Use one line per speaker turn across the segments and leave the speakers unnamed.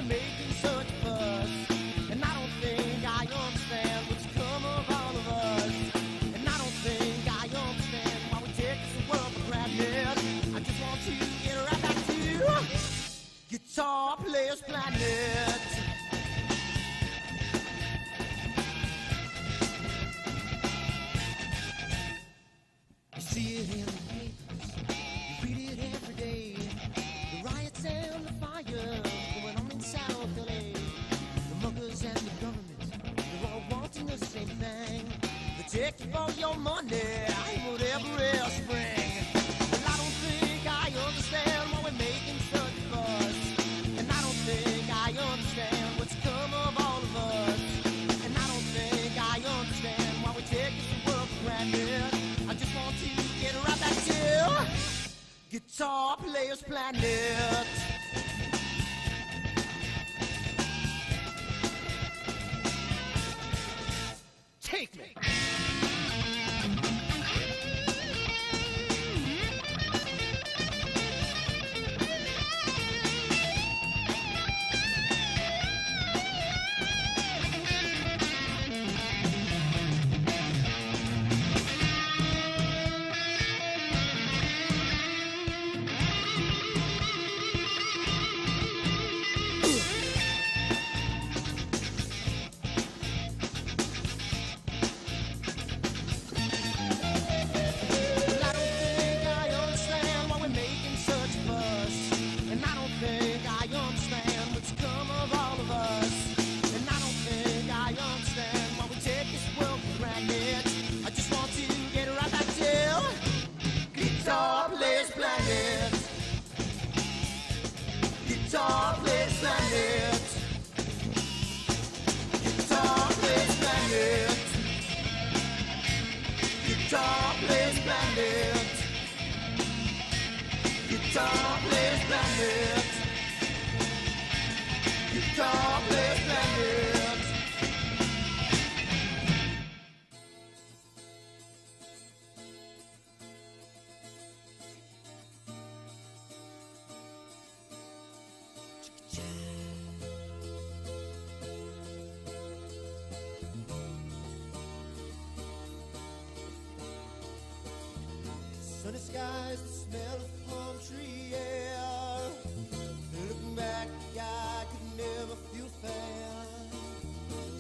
making such a fuss. And I don't think I understand what's come of all of us. And I don't think I understand why we take this world for granted. I just want to get right back to Guitar Players Planet. You see it in the papers, you read it every day. The riots and the fire going on in South LA. The muggers and the government, they're all wanting the same thing. They take you for your money, whatever else bring. And I don't think I understand why we're making such a fuss. And I don't think I understand what's come of all of us. And I don't think I understand why we take this world for granted. I just want to get right back to Guitar Players Planet. Take me. Guitar Players Planet. Guitar Players Planet. Guitar Players Planet. Guitar Players Planet. Guitar Players Planet. Sunny skies, the smell of palm tree air. Looking back, I could never feel fair.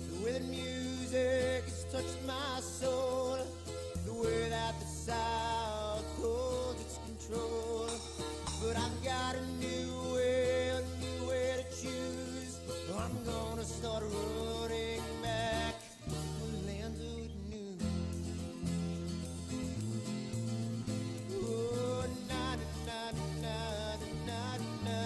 The way the music has touched my soul, the way that the South holds its control. But I've got a new way to choose. I'm gonna start running back to the land of the new. Oh, na na na na na na.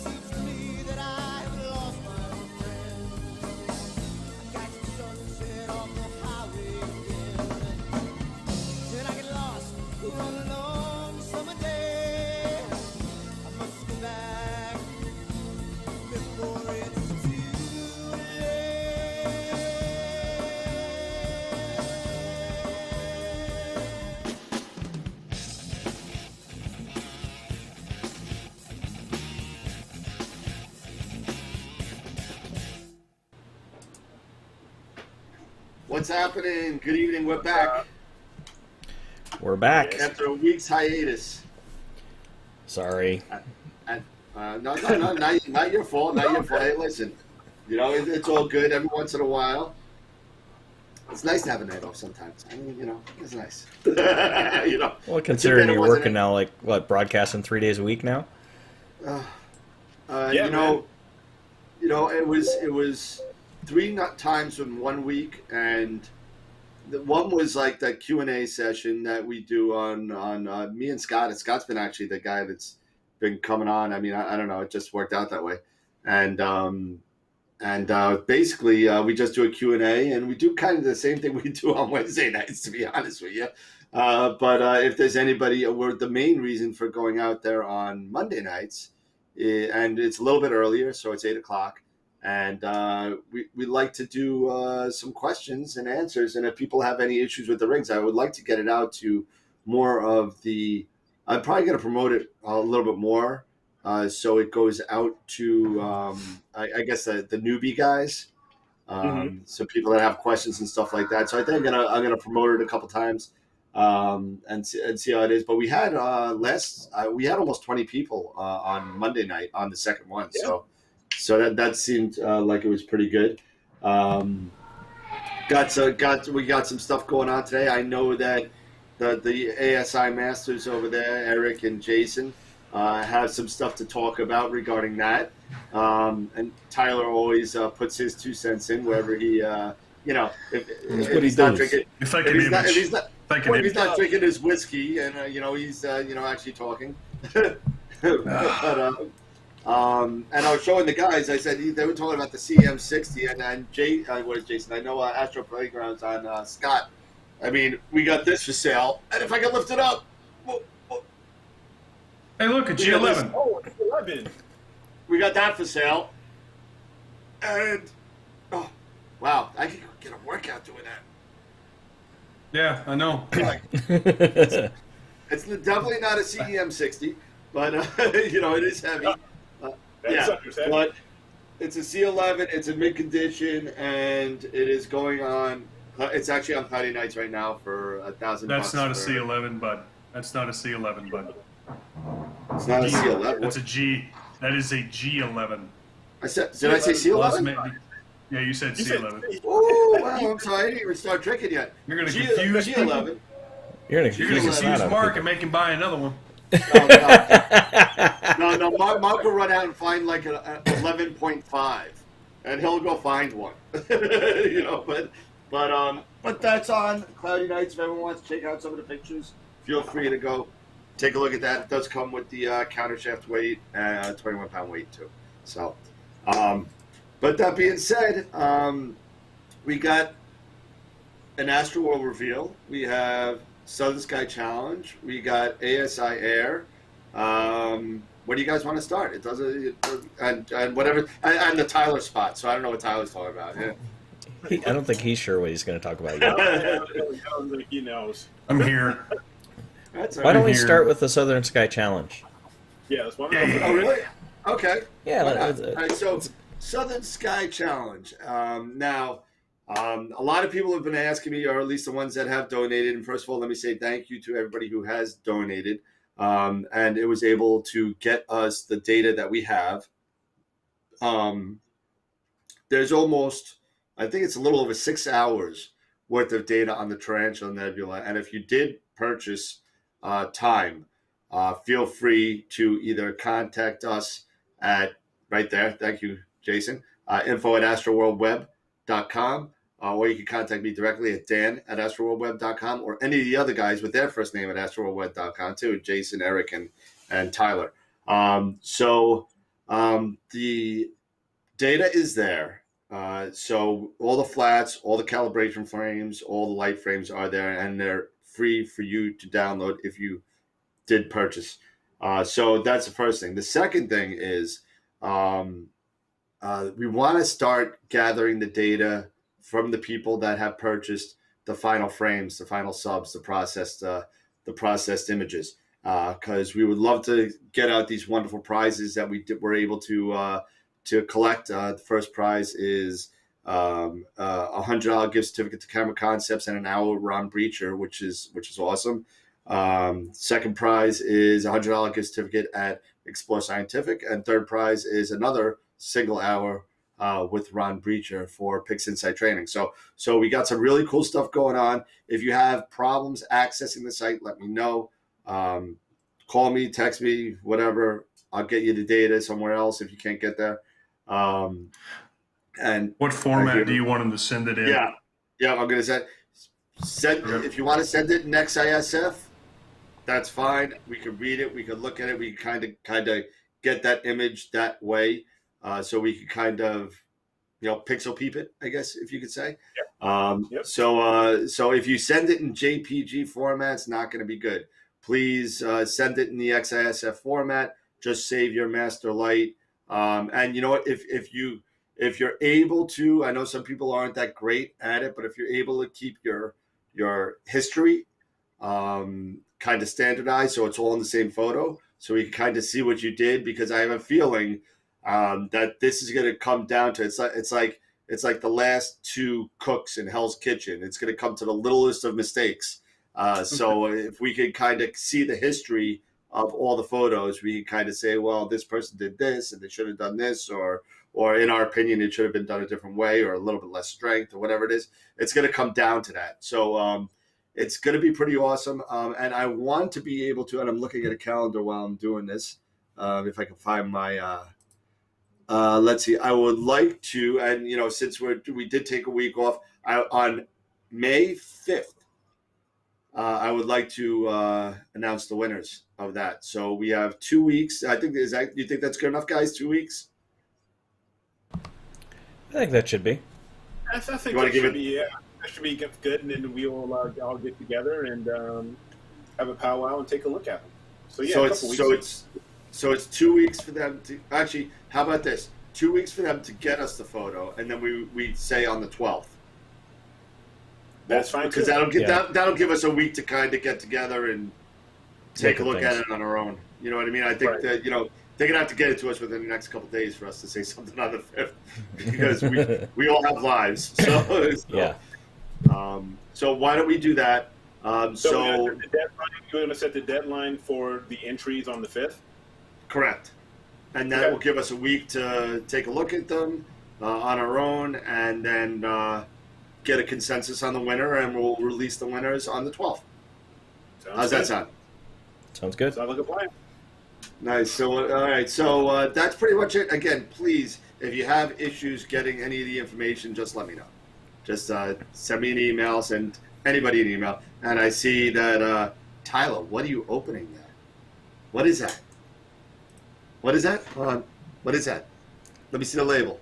Seems to me that I have lost my old friend. I catch the sunset off the highway again. Then I get lost on a long summer day. I must go back before it's too late.
What's happening? Good evening. We're back
We're back.
after a week's hiatus.
Sorry.
No, not your fault. Not your fault. Hey, listen, it's all good every once in a while. It's nice to have a night off sometimes. I mean, it's nice.
Well, considering you're
wasn't
working now, like, what, broadcasting 3 days a week now?
Yeah, man. It was 3 times in 1 week, and the one was like the Q&A session that we do on me and Scott. And Scott's been actually the guy that's been coming on. I mean, I don't know. It just worked out that way. And basically we just do a Q&A, and we do kind of the same thing we do on Wednesday nights, to be honest with you. But if there's anybody, the main reason for going out there on Monday nights, and it's a little bit earlier, so it's 8 o'clock, and we like to do some questions and answers. And if people have any issues with the rigs, I would like to get it out to more of the. I'm probably going to promote it a little bit more, so it goes out to I guess the newbie guys, so people that have questions and stuff like that. So I think I'm gonna promote it a couple times, and see how it is. But we had we had almost 20 people on Monday night on the second one,
Yeah.
so that seemed like it was pretty good. We got some stuff going on today. I know that the ASI masters over there, Eric and Jason, have some stuff to talk about regarding that. And Tyler always puts his 2 cents in wherever he, if he's not drinking, if he's not drinking his whiskey, and he's actually talking. But and I was showing the guys. I said they were talking about the CM60 and what is Jason? I know Astro Playgrounds on Scott. I mean, we got this for sale, and if I can lift it up.
Hey, look, a G11.
Oh, it's 11.
We got that for sale. And, oh, wow, I could get a workout doing that.
Yeah, I know.
It's definitely not a CEM60, but, it is heavy. But it's a C11, it's a mid-condition, and it is going on, it's actually on Friday nights right now for $1,000.
That's not a C11, bud. That's not a C11, bud.
It's not a C11.
That's a G. That is a G11.
Did I say C11?
Yeah, you said C11.
Oh, wow, I'm sorry. I didn't even start drinking yet.
You're going to confuse
G11.
You're going to
confuse Mark and make him buy another one.
No, Mark will run out and find like an 11.5, and he'll go find one. But that's on Cloudy Nights. If everyone wants to check out some of the pictures, feel free to go take a look at that. It does come with the countershaft weight and 21-pound weight too. So, but that being said, we got an AstroWorld reveal. We have Southern Sky Challenge. We got ASI Air. Where do you guys want to start? It doesn't, and whatever, and the Tyler spot. So I don't know what Tyler's talking about. Yeah.
I don't think he's sure what he's going to talk about yet.
I don't think he knows.
I'm here.
Why don't we start with the Southern Sky Challenge?
Yeah, that's one.
Oh, really? Okay.
Yeah.
All right, so Southern Sky Challenge. Now, a lot of people have been asking me, or at least the ones that have donated. And first of all, let me say thank you to everybody who has donated. And it was able to get us the data that we have. There's almost, I think it's a little over 6 hours worth of data on the Tarantula Nebula. And if you did purchase time, feel free to either contact us at right there. Thank you, Jason. info@astroworldweb.com. Or you can contact me directly at dan@astroworldweb.com, or any of the other guys with their first name at astroworldweb.com too, Jason, Eric, and Tyler. The data is there. So all the flats, all the calibration frames, all the light frames are there, and they're free for you to download if you did purchase. So that's the first thing. The second thing is we want to start gathering the data from the people that have purchased the final frames, the final subs, the processed images, because we would love to get out these wonderful prizes that we were able to collect. The first prize is a $100 gift certificate to Camera Concepts and an hour Ron Breacher, which is awesome. Second prize is a $100 gift certificate at Explore Scientific, and third prize is another single hour with Ron Breacher for Pix Insight Training. So we got some really cool stuff going on. If you have problems accessing the site, let me know. Call me, text me, whatever. I'll get you the data somewhere else if you can't get there. And
what format do you want them to send it in?
Yeah, I'm going to send if you want to send it in XISF, that's fine. We can read it. We can look at it. We can kind of get that image that way. So we can kind of, pixel peep it, I guess, if you could say.
Yep.
So if you send it in JPG format, it's not going to be good. Please send it in the XISF format. Just save your master light. And you know what? If you're able to, I know some people aren't that great at it, but if you're able to keep your history kind of standardized, so it's all in the same photo, so we can kind of see what you did, because I have a feeling that this is going to come down to it's like the last two cooks in Hell's Kitchen. It's going to come to the littlest of mistakes. So if we could kind of see the history of all the photos, we can kind of say, well, this person did this and they should have done this, or in our opinion, it should have been done a different way, or a little bit less strength, or whatever it is. It's going to come down to that. So it's going to be pretty awesome. And I want to be able to, and I'm looking at a calendar while I'm doing this, if I can find my, let's see, I would like to, and, since we did take a week off, on May 5th, I would like to announce the winners of that. So we have 2 weeks. I think, you think that's good enough, guys? 2 weeks?
I think that should be.
I think that should be, that should be good, and then we will all get together and have a powwow and take a look at them. So yeah,
so it's 2 weeks for them to actually. How about this? 2 weeks for them to get us the photo, and then we say on the 12th.
That's fine,
because that'll give us a week to kind of get together and take a look at it on our own. You know what I mean? I think that they're gonna have to get it to us within the next couple of days for us to say something on the 5th, because we all have lives. So
yeah.
So why don't we do that?
So you're going to set the deadline for the entries on the 5th?
Correct. And that will give us a week to take a look at them on our own, and then get a consensus on the winner, and we'll release the winners on the 12th. How's that sound?
Sounds good.
Sounds like a plan.
Nice. So, all right. So that's pretty much it. Again, please, if you have issues getting any of the information, just let me know. Just send me an email, send anybody an email. And I see that, Tyler, what are you opening there? What is that? What is that? Hold on. What is that? Let me see the label.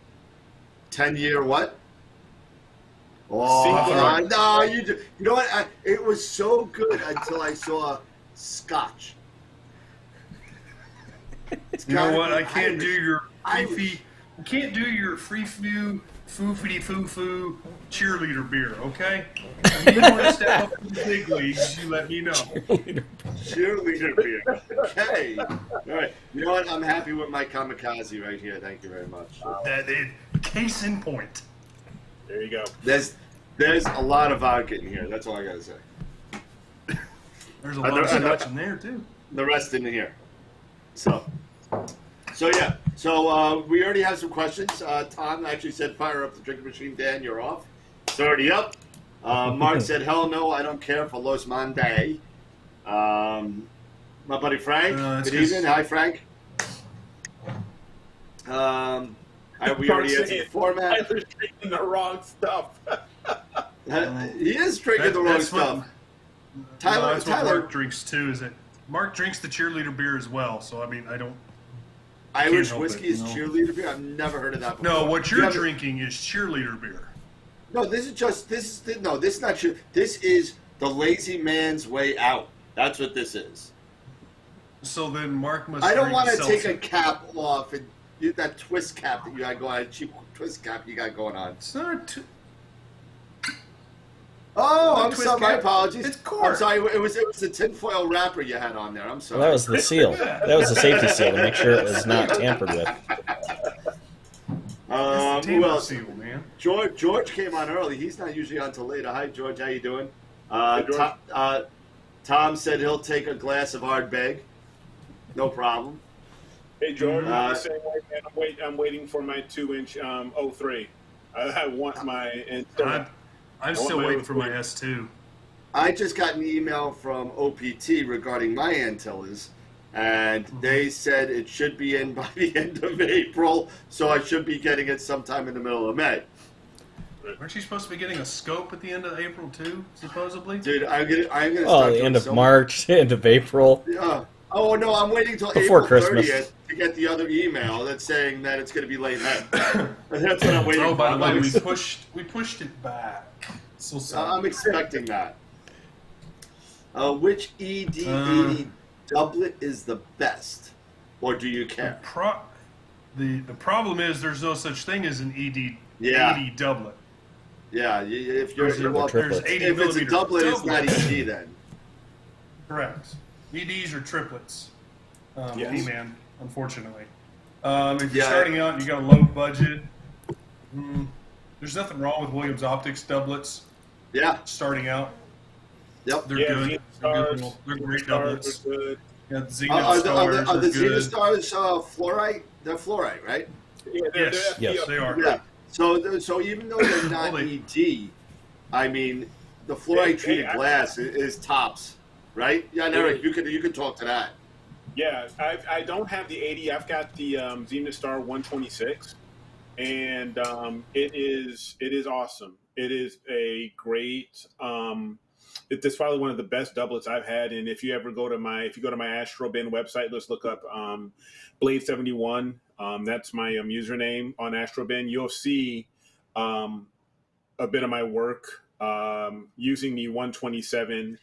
10-year what? Oh, no, you know what? It was so good until I saw Scotch.
You know what? I can't do your foo-foo cheerleader beer, okay? If you want to step up to the big leagues, you let me know.
Cheerleader beer. Okay. All right. You know what? I'm happy with my kamikaze right here. Thank you very much.
Case in point.
There you go.
There's a lot of vodka in here. That's all I got to say.
There's a lot of scotch in there, too.
The rest in here. So yeah. So we already have some questions. Tom actually said, fire up the drinking machine. Dan, you're off. It's already up. Mark said, hell no, I don't care for Los Monday. My buddy Frank. Good evening. Hi, Frank. We already answered the format.
Tyler's drinking the wrong stuff.
He is drinking the wrong stuff. Tyler,
that's what Mark drinks too. Is it? Mark drinks the cheerleader beer as well. So I mean, I don't.
Irish whiskey is cheerleader beer. I've never heard of that before.
No, what you're drinking is cheerleader beer.
No, this is not true. This is the lazy man's way out. That's what this is.
So then Mark must.
I don't want to take a cap off and that twist cap that you got going on, cheap twist cap you got going on.
It's not.
Oh, I'm sorry. My apologies.
It's cork.
I'm sorry. It was the tinfoil wrapper you had on there. I'm sorry.
Well, that was the seal. That was the safety seal to make sure it was not tampered with.
Who else?
Seal, man.
George came on early. He's not usually on till later. Hi, George. How you doing? Tom said he'll take a glass of Ardbeg. No problem.
Hey, George. Same way, man. I'm waiting for my 2-inch 03. I want my.
I'm still waiting for my S2.
I just got an email from OPT regarding my antillas, and they said it should be in by the end of April, so I should be getting it sometime in the middle of May.
Aren't you supposed to be getting a scope at the end of April too, supposedly?
Dude, I'm gonna
Oh,
start
the end of March, end of April.
Yeah, Oh no, I'm waiting till
Before
April
Christmas.
30th to get the other email that's saying that it's going to be late night. That's what I'm waiting for.
Oh, by the way, we pushed it back. So sorry.
I'm expecting that. Which ED80 doublet is the best, or do you care?
The problem is there's no such thing as an ED 80 doublet.
Yeah, if you're
There's 80
if it's a doublet, it's not ED then.
Correct. EDs are triplets.
Yes.
E-man, unfortunately. If you're starting out and you got a low budget, there's nothing wrong with Williams Optics doublets.
Yeah.
Starting out.
Yep.
They're good. They're great doublets.
Good.
Yeah, the Zenith Stars
are the
good.
Zenith Stars fluorite? They're fluorite, right?
Yeah,
Yes, they are.
Yeah. So even though they're not ED, I mean, the fluorite treated glass is tops, right? Yeah, Eric, you could talk to that.
Yeah, I don't have the 80. I've got the Zenith Star 126, and it is awesome. It is a great. It's probably one of the best doublets I've had. And if you go to my AstroBin website, let's look up Blade 71. That's my username on AstroBin. You'll see a bit of my work using the 127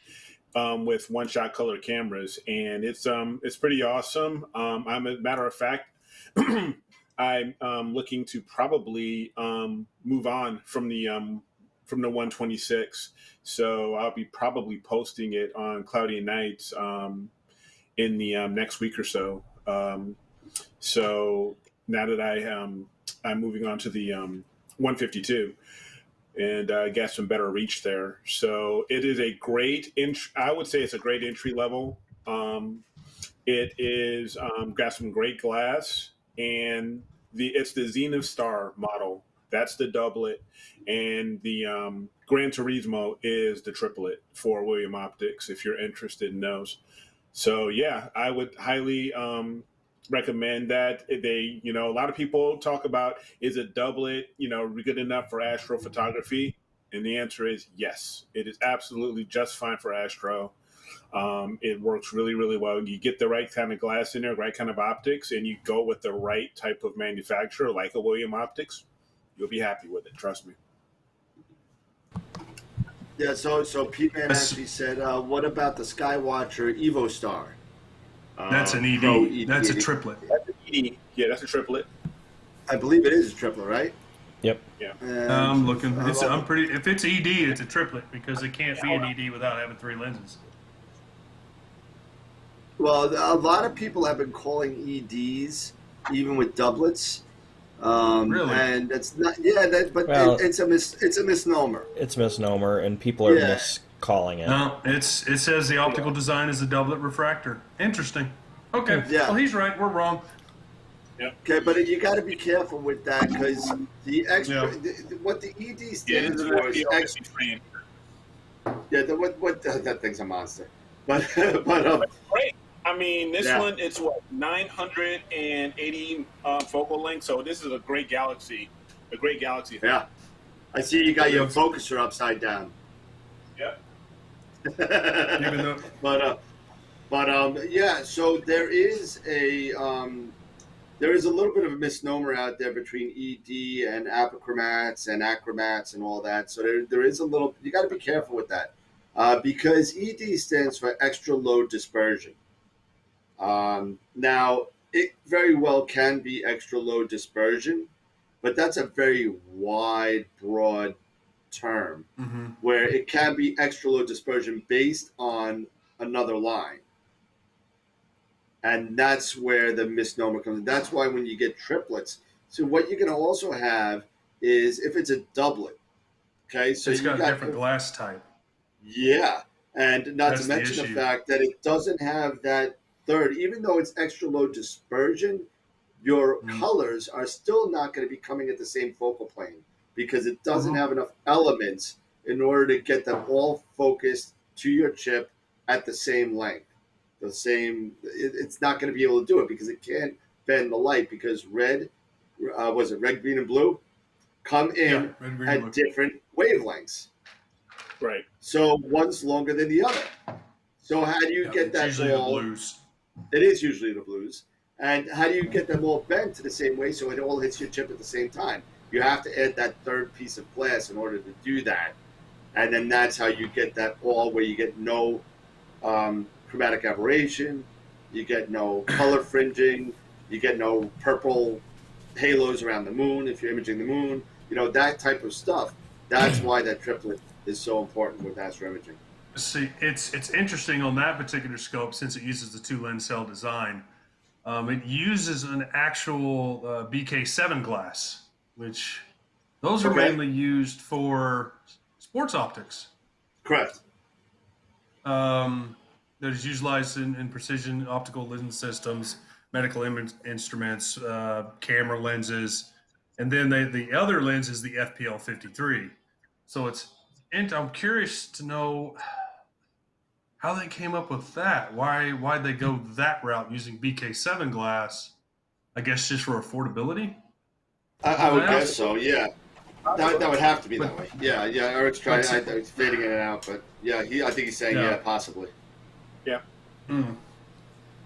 with one-shot color cameras, and it's pretty awesome. I'm a matter of fact, I'm looking to probably move on from the 126. So I'll be probably posting it on Cloudy Nights in the next week or so. So now that I'm moving on to the 152, and get some better reach there. So it is a great I would say it's a great entry level. It is got some great glass, and it's the Zenith Star model. That's the doublet, and the Gran Turismo is the triplet for William Optics, if you're interested in those. So yeah, I would highly recommend that. They, a lot of people talk about, is a doublet, good enough for astrophotography? And the answer is yes. It is absolutely just fine for astro. It works really, really well. You get the right kind of glass in there, right kind of optics, and you go with the right type of manufacturer, like a William Optics, you'll be happy with it. Trust me.
Yeah. So Pete Man actually said, "What about the Skywatcher Evo Star?"
That's an ED. That's a triplet.
That's an ED. Yeah, that's a triplet.
I believe it is a triplet, right?
Yep.
Yeah.
I'm looking. If it's ED, it's a triplet because it can't be an ED without having 3 lenses.
Well, a lot of people have been calling EDs even with doublets.
Really?
And it's not. Yeah, it's a misnomer.
It's a misnomer, and people are miscalling it.
No, it says the optical design is a doublet refractor. Interesting. Okay.
Yeah.
Well, he's right. We're wrong.
Okay, but you got to be careful with that because the extra, what the ED stands for is extra. Yeah, that thing's a monster. But
great. I mean, this one, it's 980 focal length, so this is a great galaxy.
Yeah, I see you got your focuser upside down.
Yep.
Yeah. So there is a little bit of a misnomer out there between ED and apochromats and achromats and all that. So there is a little. You got to be careful with that because ED stands for extra low dispersion. Now, it very well can be extra low dispersion, but that's a very wide, broad term where it can be extra low dispersion based on another line. And that's where the misnomer comes in. That's why when you get triplets, so what you're going to also have is if it's a doublet, okay? So
it's got a different glass type.
Yeah, and not to mention the fact that it doesn't have that third, even though it's extra low dispersion, your colors are still not going to be coming at the same focal plane because it doesn't have enough elements in order to get them all focused to your chip at the same length. It's not going to be able to do it because it can't bend the light because red, green, and blue come in at different wavelengths.
Right.
So one's longer than the other. So how do you get that
usually
ball?
The blues.
It is usually the blues. And how do you get them all bent the same way so it all hits your chip at the same time? You have to add that third piece of glass in order to do that. And then that's how you get that all where you get no chromatic aberration, you get no color fringing, you get no purple halos around the moon if you're imaging the moon, that type of stuff. That's why that triplet is so important with astro imaging.
See, it's interesting on that particular scope since it uses the 2-lens cell design. It uses an actual BK7 glass, which those are mainly used for sports optics.
Correct.
That is utilized in precision optical lens systems, medical instruments, camera lenses, and then the other lens is the FPL 53. So I'm curious to know how they came up with that. Why'd they go that route using BK7 glass? I guess just for affordability.
I would guess so. Yeah, that would have to be that way. Yeah. Eric's trying. I was fading in and out, but yeah, I think he's saying possibly.
Yeah.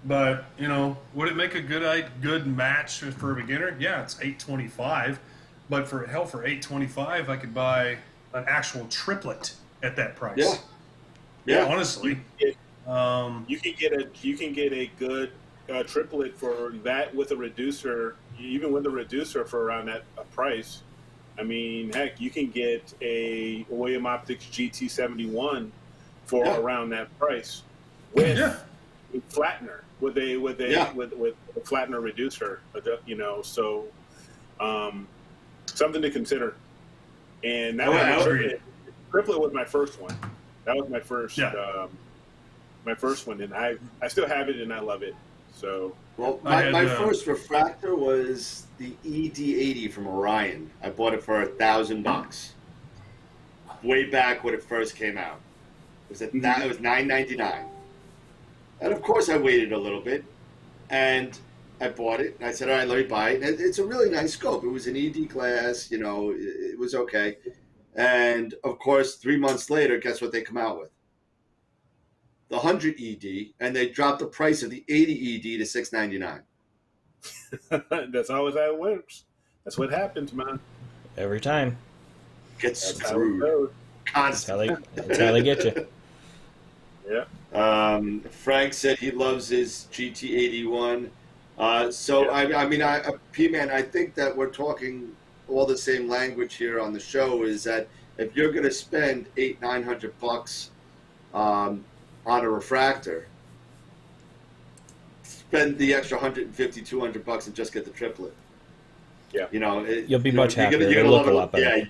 But would it make a good match for a beginner? Yeah, it's $825, but for $825, I could buy an actual triplet at that price.
Yeah.
Honestly,
you can get a good triplet for that with a reducer, even with a reducer for around that price. I mean, heck, you can get a William Optics GT71 for around that price with flattener, with a flattener reducer. So something to consider. And that triplet was my first one. That was my first, my first one, and I still have it, and I love it. So,
well, my first refractor was the ED80 from Orion. I bought it for $1,000, way back when it first came out. It was it was $9.99, and of course I waited a little bit, and I bought it. And I said, all right, let me buy it. And it's a really nice scope. It was an ED glass, it was okay. And of course, 3 months later, guess what they come out with? The 100 ED, and they dropped the price of the 80 ED to $699.
That's always how it works. That's what happens, man.
Every time.
Get screwed. Constantly.
That's how they get you.
Yeah.
Frank said he loves his GT81. P-Man, I think that we're talking all the same language here on the show. Is that if you're going to spend $800-900 on a refractor, spend the extra $150-200 and just get the triplet.
Yeah,
you'll be much happier. It'll look a lot better.
Yeah,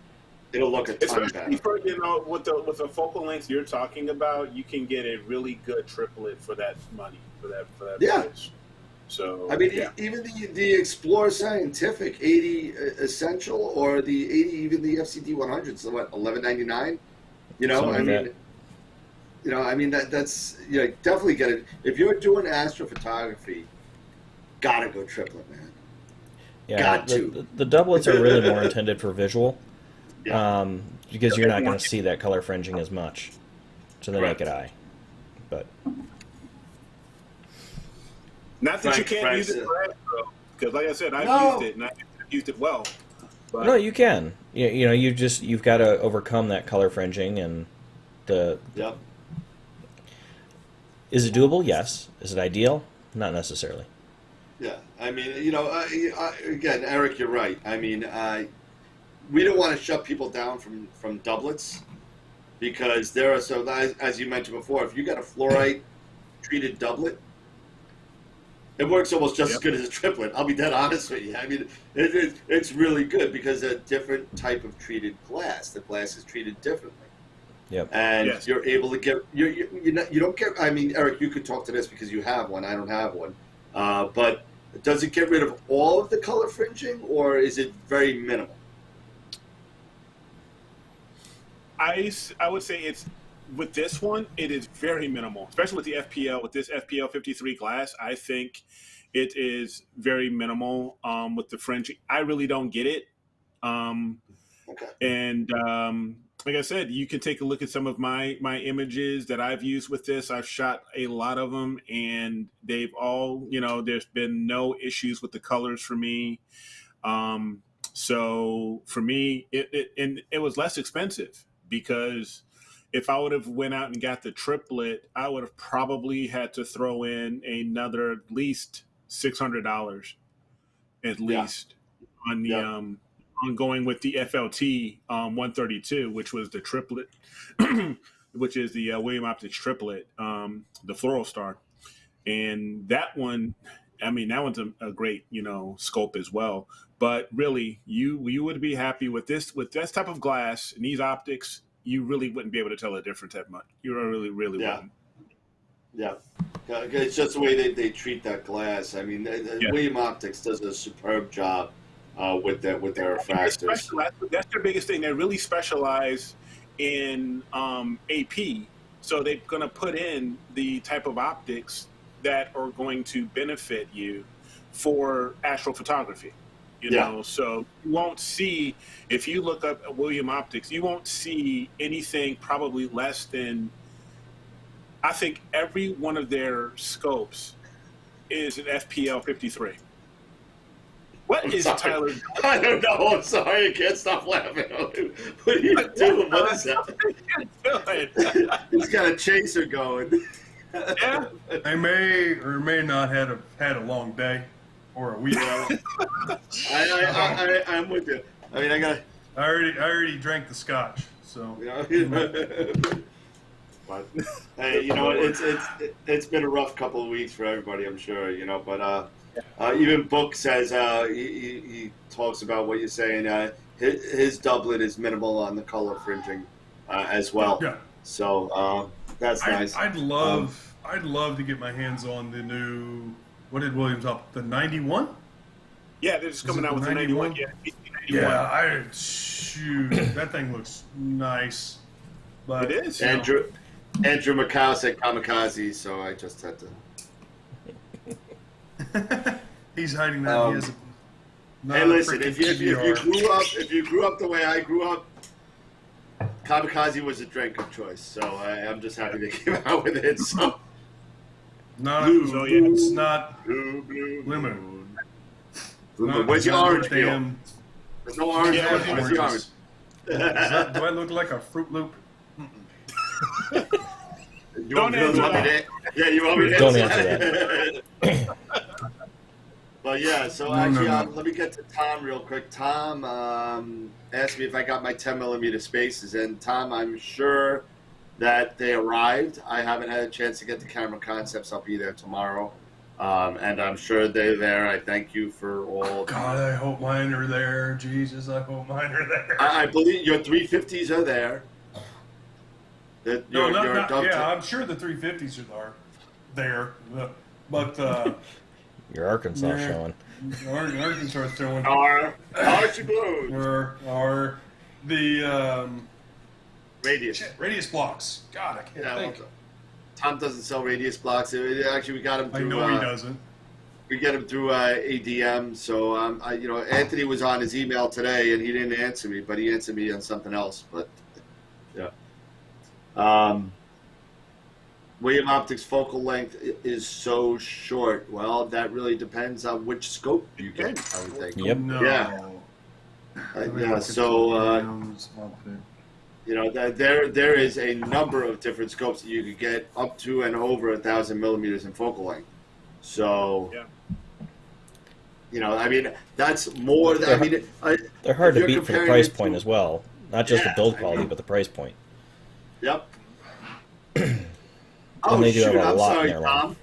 it'll look a ton
Especially
better.
For, with the focal length you're talking about, you can get a really good triplet for that money, for that price. So
I mean, even the Explorer Scientific 80 Essential or the 80, even the FCD 100, so what, $11.99? That's definitely get it. If you're doing astrophotography, gotta go triplet, man.
Yeah, the doublets are really more intended for visual, because you're not going to see that color fringing as much to the naked eye. But
not that you can't use it for astro, because like I said, I've used it and I've used it well. But
no, you can. You've got to overcome that color fringing and the.
Yep.
Is it doable? Yes. Is it ideal? Not necessarily.
Yeah, I mean, again, Eric, you're right. I mean, we don't want to shut people down from doublets because there are as you mentioned before, if you got a fluorite treated doublet, it works almost just as good as a triplet. I'll be dead honest with you. I mean, it's really good because a different type of treated glass. The glass is treated differently.
Yep.
And you're able to get you don't get. I mean, Eric, you could talk to this because you have one. I don't have one. But does it get rid of all of the color fringing, or is it very minimal?
I would say it's with this one, it is very minimal, especially with the FPL. With this FPL 53 glass, I think it is very minimal with the fringing. I really don't get it.
Okay.
And like I said, you can take a look at some of my images that I've used with this. I've shot a lot of them, and they've all, there's been no issues with the colors for me. So for me, it was less expensive, because if I would have went out and got the triplet, I would have probably had to throw in another at least $600 at least on the on going with the FLT 132, which was the triplet, which is the William Optics triplet, the Floral Star, and that one. I mean, that one's a great, scope as well. But really, you would be happy with this type of glass and these optics. You really wouldn't be able to tell the difference that much. You really wouldn't.
Yeah. It's just the way they treat that glass. I mean, William Optics does a superb job with their refractors.
That's their biggest thing. They really specialize in AP. So they're going to put in the type of optics that are going to benefit you for astrophotography. You know, so you won't see, if you look up William Optics, you won't see anything probably less than, I think every one of their scopes is an FPL 53. What is Tyler doing?
I don't know. I'm sorry. I can't stop laughing. What are you doing? What is that? He's got a chaser going.
Yeah.
I may or may not have had a long day or a week.
I'm with you. I mean,
I already drank the scotch, so.
But hey, it's been a rough couple of weeks for everybody, I'm sure. But even Book says he talks about what you're saying. His doublet is minimal on the color fringing as well. Yeah. So that's nice.
I'd love to get my hands on the new. What did Williams up? The 91?
Yeah, they're just coming out with the 91.
Yeah, shoot, that thing looks nice. But
it is.
Andrew Macau said kamikaze, so I just had
to. He's hiding that. He has
hey, listen, if you grew up the way I grew up, kamikaze was a drink of choice. So I'm just happy they came out with it. So.
It's not Blue Moon.
Where's your orange peel? There's no orange. Where's the orange?
Do I look like a Fruit Loop?
Don't answer that.
Yeah, you want me to
Don't answer that.
Well, yeah, so let me get to Tom real quick. Tom asked me if I got my 10mm spaces, and Tom, I'm sure that they arrived. I haven't had a chance to get the camera concepts. I'll be there tomorrow, and I'm sure they're there. I thank you for all.
God, I hope mine are there. Jesus, I hope mine are there.
I believe your 350s are there.
I'm sure the 350s are there, but
your Arkansas showing.
Arkansas showing.
Archie Blues.
Or the
radius
blocks. God, I can't think.
Well, Tom doesn't sell radius blocks. Actually, we got him through.
I know he doesn't.
We get him through ADM. So Anthony was on his email today, and he didn't answer me, but he answered me on something else. But yeah. William Optics focal length is so short. Well, that really depends on which scope you get, I would think.
Yep.
No.
Yeah. So, there is a number of different scopes that you could get up to and over 1,000 millimeters in focal length. So, I mean, that's more than,
they're hard to beat for the price point as well. Not just the build quality, but the price point.
Yep.
And they do have a
I'm
lot
sorry,
in their line.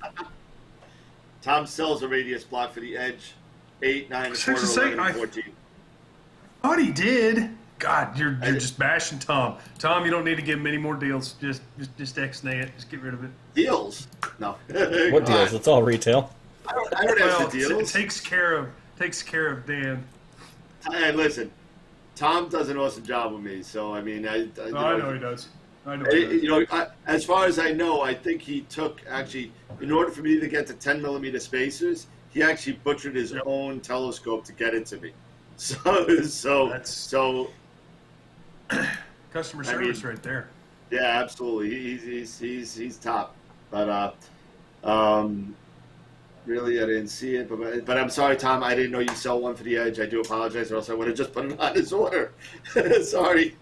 Tom sells a radius block for the Edge 8, 9, 11, and 14.
I thought he did. God, you're just bashing Tom. Tom, you don't need to give him any more deals. Just X-nay it. Just get rid of it.
Deals? No.
What deals? It's all retail.
I don't have the deals.
It takes care of Dan.
Hey, listen, Tom does an awesome job with me. So I mean, I
know he does. I know.
As far as I know, I think he took in order for me to get the 10mm spacers, he actually butchered his own telescope to get it to me. So
Customer service right there.
Yeah, absolutely. He's top. But really, I didn't see it. But I'm sorry, Tom. I didn't know you sell one for the Edge. I do apologize, or else I would have just put it on his order. Sorry.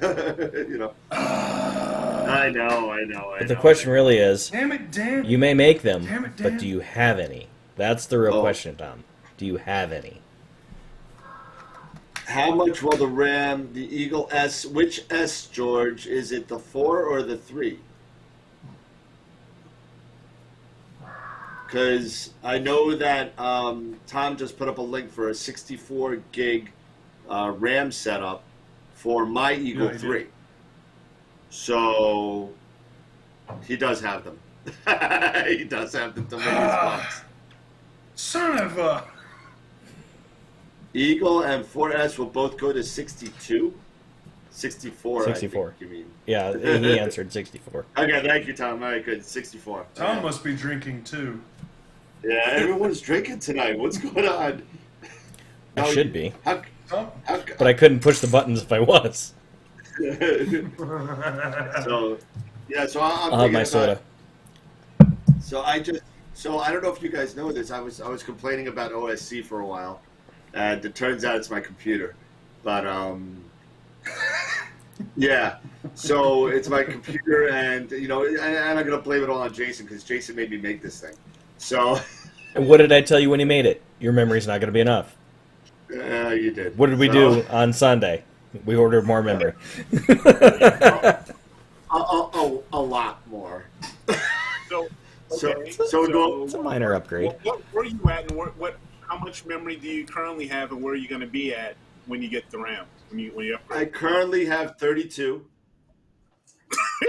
You know. I know.
But the question really is,
Damn it, Dan.
you may make them,
Damn it, Dan.
but do you have any? That's the real question, Tom. Do you have any?
How much will the RAM, the Eagle S, which S, George? Is it the 4 or the 3? Because I know that Tom just put up a link for a 64 gig RAM setup for my Eagle 3. Did. So he does have them. He does have the delicious box.
Son of a...
Eagle and 4S will both go to 62? 64,
64.
I think you mean.
Yeah, he answered 64.
Okay, thank you, Tom. All right, good. 64.
Tom must be drinking, too.
Yeah, everyone's drinking tonight. What's going on?
I should be.
But
I couldn't push the buttons if I was.
So, yeah, so
I'll have my soda.
So I don't know if you guys know this. I was complaining about OSC for a while, and it turns out it's my computer. But yeah. So it's my computer, and and I'm gonna blame it all on Jason because Jason made me make this thing. So.
And what did I tell you when you made it? Your memory's not gonna be enough.
You did.
What did we do on Sunday? We ordered more memory.
A lot more. So
it's a minor upgrade.
Where are you at, and how much memory do you currently have, and where are you going to be at when you get the RAM? When you upgrade?
I currently have 32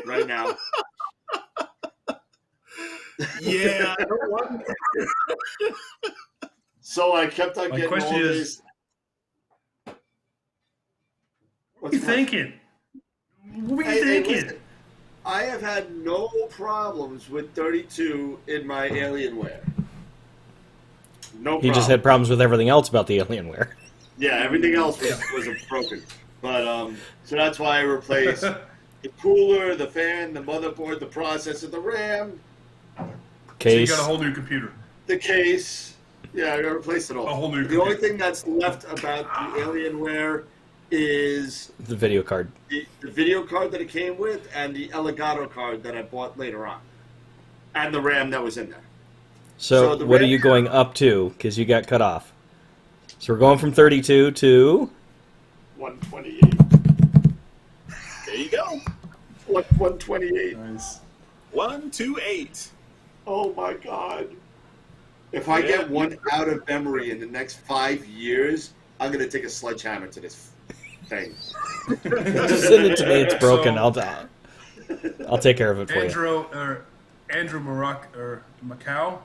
right now.
Yeah. No wonder.
So I kept on getting all this.
What are you thinking? What are you thinking?
Listen, I have had no problems with 32 in my Alienware. No problem.
He just had problems with everything else about the Alienware.
Yeah, everything else was broken. But so that's why I replaced the cooler, the fan, the motherboard, the processor, the RAM.
Case.
So you got a whole new computer.
The case. Yeah, I replaced it all.
A whole new
The only thing that's left about the Alienware is
the video card.
The video card that it came with, and the Elgato card that I bought later on. And the RAM that was in there.
So what are you going up to? Because you got cut off. So we're going from 32 to...
128.
There you go.
128.
Nice.
128.
Oh my God. If I get one out of memory in the next 5 years, I'm going to take a sledgehammer to this thing.
Just send it to me. It's broken.
So,
I'll take care of it for you.
Andrew Macau.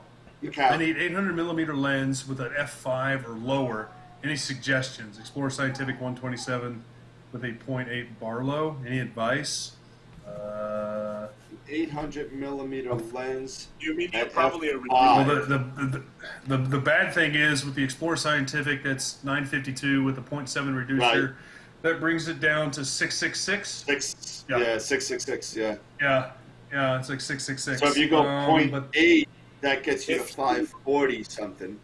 I need 800 millimeter lens with an f5 or lower. Any suggestions? Explore Scientific 127 with a 0.8 Barlow. Any advice?
800 millimeter lens.
You mean probably a
well, the bad thing is with the Explore Scientific, that's 952 with a 0.7 reducer. Right. That brings it down to 666.
Yeah, 666. Yeah.
Yeah, it's like 666.
So if you go 0.8, that gets you to 540 something.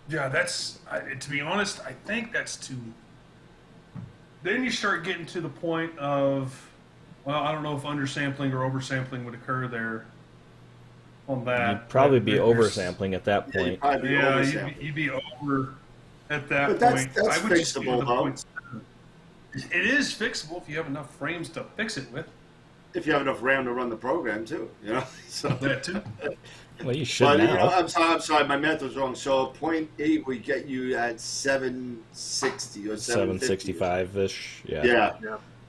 Yeah, that's, to be honest, I think that's too. Then you start getting to the point of, well, I don't know if undersampling or oversampling would occur there on that.
You'd probably be oversampling at that point.
Yeah, you'd be over at that
point. That's
I would
fixable,
just go to 0.7. It is fixable if you have enough frames to fix it with.
If you have enough RAM to run the program too, So
that too.
Well, you should.
But
now.
I'm sorry, my math was wrong. So 0.8 would get you at 760 or
765 ish.
Yeah.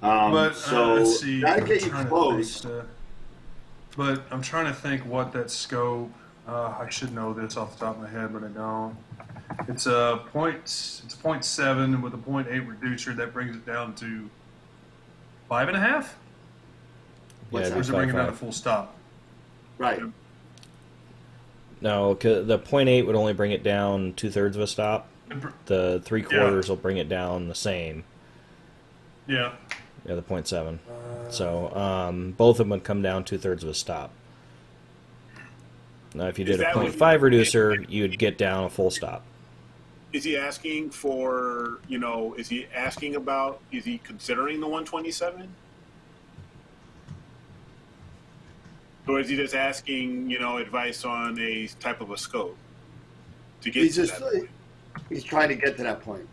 But
so
let's see.
that'd get you close.
But I'm trying to think what that scope. I should know this off the top of my head, but I don't. It's a 0.7 with a 0.8 reducer. That brings it down to 5.5. Or does it bring it down to full stop?
Right.
No, the 0.8 would only bring it down 2/3 of a stop. The 3/4 will bring it down the same.
Yeah.
Yeah, the 0.7. So both of them would come down 2/3 of a stop. Now, if you did a 0.5 reducer, you'd get down a full stop.
Is he asking for, is he considering the 127? Or is he just asking, advice on a type of a scope to get to that point?
He's trying to get to that point.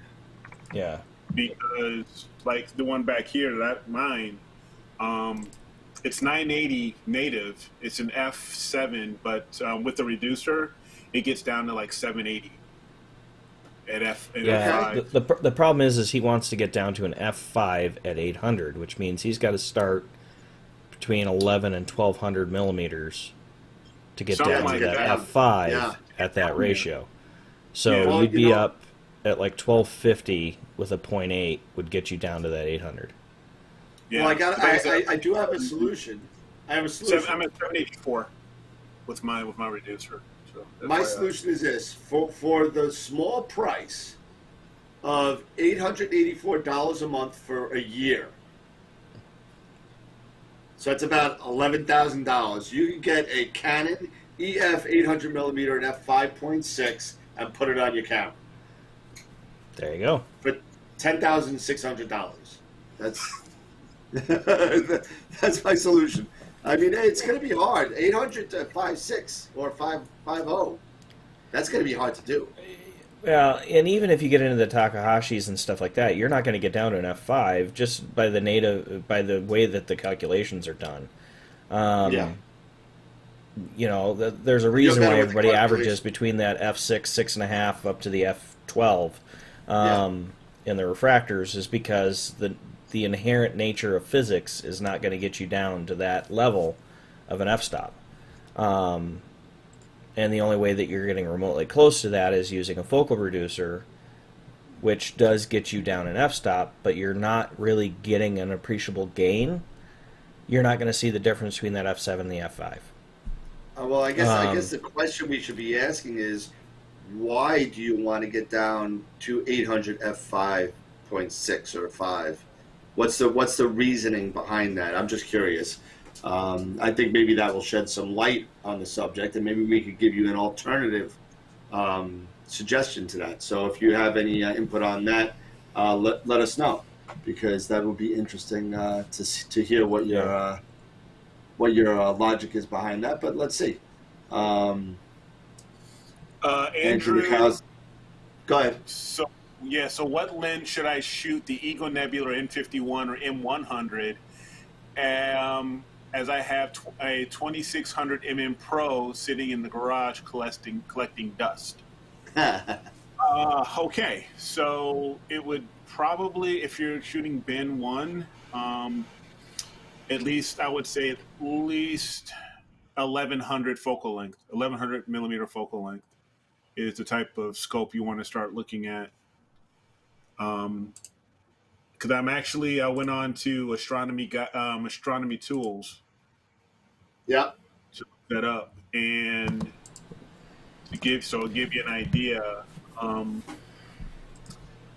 Yeah.
Because, like the one back here, mine, it's 980 native. It's an F7, but with the reducer, it gets down to like 780 at F5.
The problem is he wants to get down to an F5 at 800, which means he's got to start between 11 and 1200 millimeters to get down to that F5 at that ratio. So you'd be up at like 1250 with a 0.8 would get you down to that 800.
Yeah. Well, I do have a solution. I'm at
784 with my reducer. So
my solution is this: for the small price of $884 a month for a year. So that's about $11,000. You can get a Canon EF 800 millimeter and f5.6 and put it on your camera.
There you go.
For $10,600. That's that's my solution. I mean, it's going to be hard. 800 to 5.6 or 5.50. That's going to be hard to do.
Well, and even if you get into the Takahashis and stuff like that, you're not going to get down to an F5 just by the way that the calculations are done. There's a reason why everybody averages between that F6, 6.5 up to the F12 in the refractors is because the inherent nature of physics is not going to get you down to that level of an f-stop. And the only way that you're getting remotely close to that is using a focal reducer, which does get you down an f-stop, but you're not really getting an appreciable gain. You're not going to see the difference between that f7 and the f5.
Well, I guess the question we should be asking is, why do you want to get down to 800 f5.6 or 5? What's the reasoning behind that? I'm just curious. I think maybe that will shed some light on the subject, and maybe we could give you an alternative suggestion to that. So if you have any input on that, let us know, because that would be interesting to hear what your logic is behind that. But let's see.
Andrew,
go ahead.
So what lens should I shoot the Ego Nebula M51 or M100? As I have a 2600 mm Pro sitting in the garage collecting dust. Okay, so it would probably, if you're shooting bin 1, at least I would say at least 1100 focal length, 1100 millimeter focal length is the type of scope you want to start looking at. Because I went on to astronomy tools.
Yeah.
To look that up, and to give you an idea.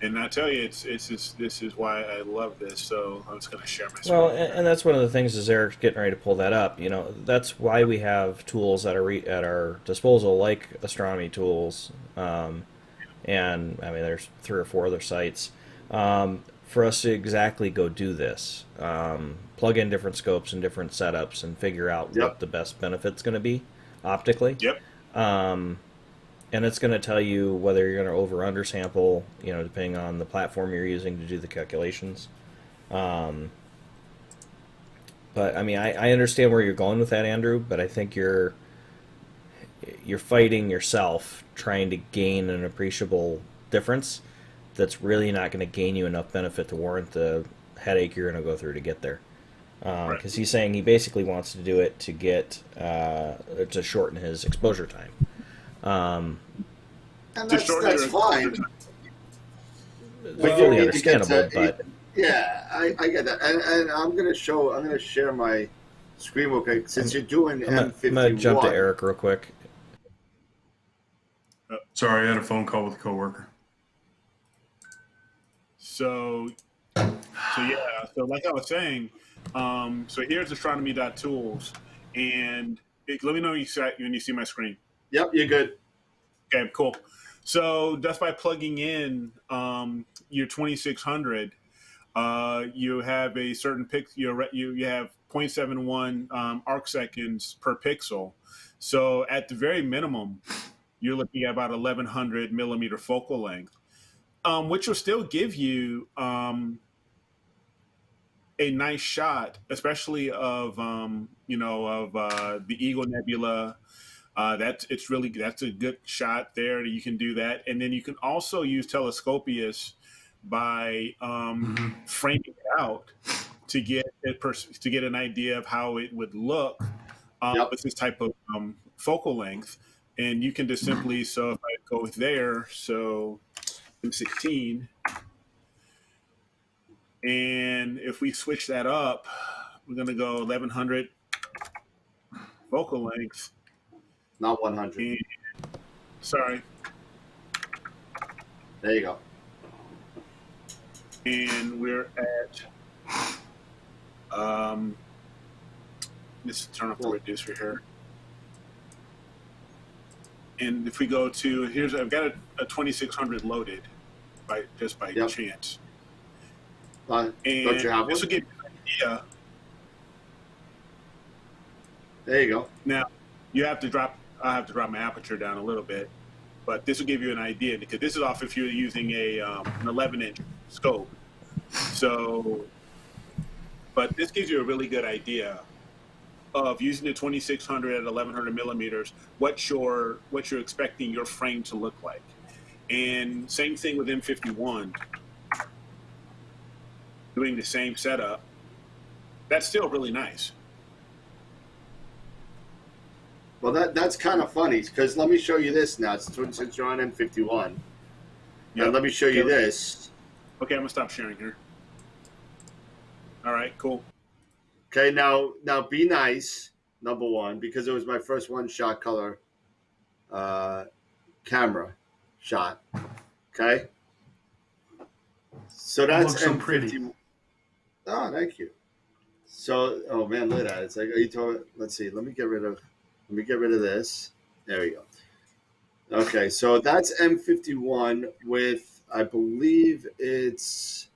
And I tell you, this is why I love this. So I'm just going to share my screen.
Well, and that's one of the things is Eric's getting ready to pull that up. That's why we have tools at our disposal, like astronomy tools, and I mean there's 3 or 4 other sites for us to exactly go do this. Plug in different scopes and different setups and figure out what the best benefit's going to be optically.
Yep.
And it's going to tell you whether you're going to over undersample, depending on the platform you're using to do the calculations. But I mean, I understand where you're going with that, Andrew. But I think you're fighting yourself trying to gain an appreciable difference that's really not going to gain you enough benefit to warrant the headache you're going to go through to get there. Because he's saying he basically wants to do it to get to shorten his exposure time.
And that's fine.
Fully understandable, but
yeah, I get that. And I'm gonna share my screen real quick since you're doing M51.
I'm gonna jump to Eric real quick.
Sorry, I had a phone call with a coworker.
So So yeah, so like I was saying, so here's astronomy.tools, and let me know when you see my screen.
Yep, you're good.
Okay, cool. So just by plugging in your 2600, you have a certain you have 0.71 arc seconds per pixel. So at the very minimum, you're looking at about 1100 millimeter focal length, which will still give you a nice shot, especially of the Eagle Nebula. That's a good shot there. You can do that, and then you can also use telescopius by framing it out to get to get an idea of how it would look
Yep.
with this type of focal length. And you can just simply, so if I go there, so M16, and if we switch that up, we're going to go 1100 focal length.
Not 100.
And, sorry.
There you go.
And we're at, let's turn off the reducer here. And if we go to, I've got a 2600 loaded by chance.
Don't you have
this
one?
will give you an idea.
There you go.
Now, I have to drop my aperture down a little bit, but this will give you an idea, because this is off if you're using an 11-inch scope. So, but this gives you a really good idea of using the 2600 at 1100 millimeters, what you're expecting your frame to look like. And same thing with M51, doing the same setup. That's still really nice.
Well, that's kind of funny, because let me show you this now. Since you're on M51,
Yeah.
and let me show you this.
Okay, I'm gonna stop sharing here. All right, cool.
Okay, now be nice, number one, because it was my first one-shot color camera shot. Okay, so that's
looks so
M50.
pretty.
Oh, thank you. So, oh man, look at that. It's like, are you talking? Let's see. Let me get rid of this. There we go. Okay, so that's M51 with, I believe it's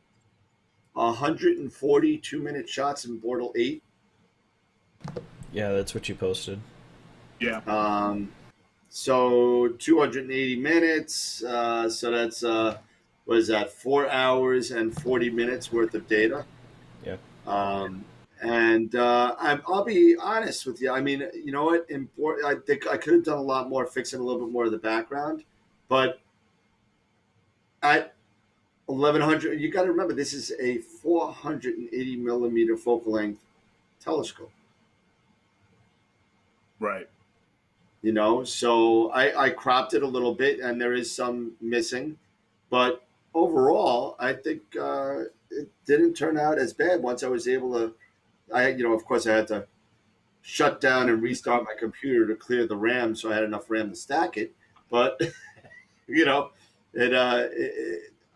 140 2-minute shots in Bortle 8.
Yeah, that's what you posted.
Yeah.
So 280 minutes. So that's what is that? 4 hours and 40 minutes worth of data.
Yeah.
And I'll be honest with you. I mean, you know what? I think I could have done a lot more, fixing a little bit more of the background. But at 1100, you got to remember, this is a 480 millimeter focal length telescope.
Right.
You know, so I cropped it a little bit, and there is some missing. But overall, I think it didn't turn out as bad once I was able to. Of course, I had to shut down and restart my computer to clear the RAM, so I had enough RAM to stack it. But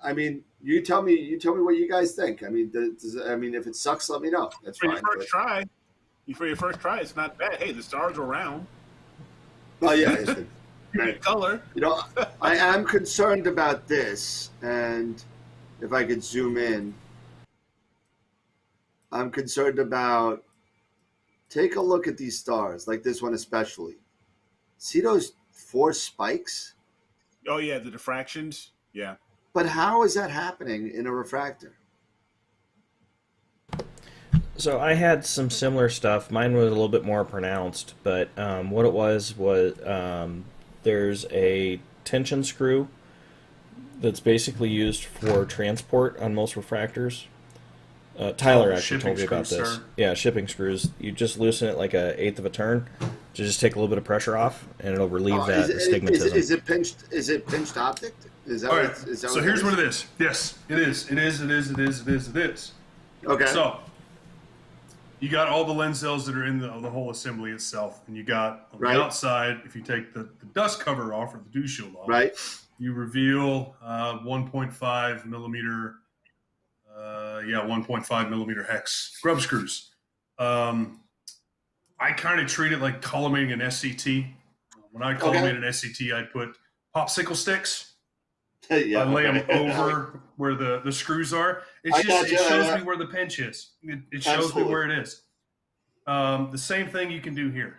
I mean, you tell me what you guys think. I mean, if it sucks, let me know. That's
For
fine.
your first try, it's not bad. Hey, the stars are round.
Oh yeah, it's good.
Great color.
I am concerned about this, and if I could zoom in, I'm concerned about. Take a look at these stars, like this one especially. See those 4 spikes?
Oh yeah, the diffractions. Yeah.
But how is that happening in a refractor?
So I had some similar stuff. Mine was a little bit more pronounced, but what it was there's a tension screw that's basically used for transport on most refractors. Tyler actually told me about this.
Sir.
Yeah, shipping screws. You just loosen it like 1/8 of a turn to just take a little bit of pressure off, and it'll relieve that astigmatism.
Is it pinched? Is it pinched optic? Is that?
All
What
right.
it's, is that
So
what
here's
it
what
is?
it is. Yes, it is. It is.
Okay.
So you got all the lens cells that are in the whole assembly itself, and you got on
Right.
the outside. If you take the dust cover off or the dew shield off,
Right.
you reveal 1.5 millimeter Yeah, 1.5 millimeter hex grub screws. I kind of treat it like collimating an SCT. When I collimate an SCT, I put popsicle sticks.
Yeah,
I lay them
okay.
over where the screws are. It shows me where the pinch is. It shows me where it is. The same thing you can do here.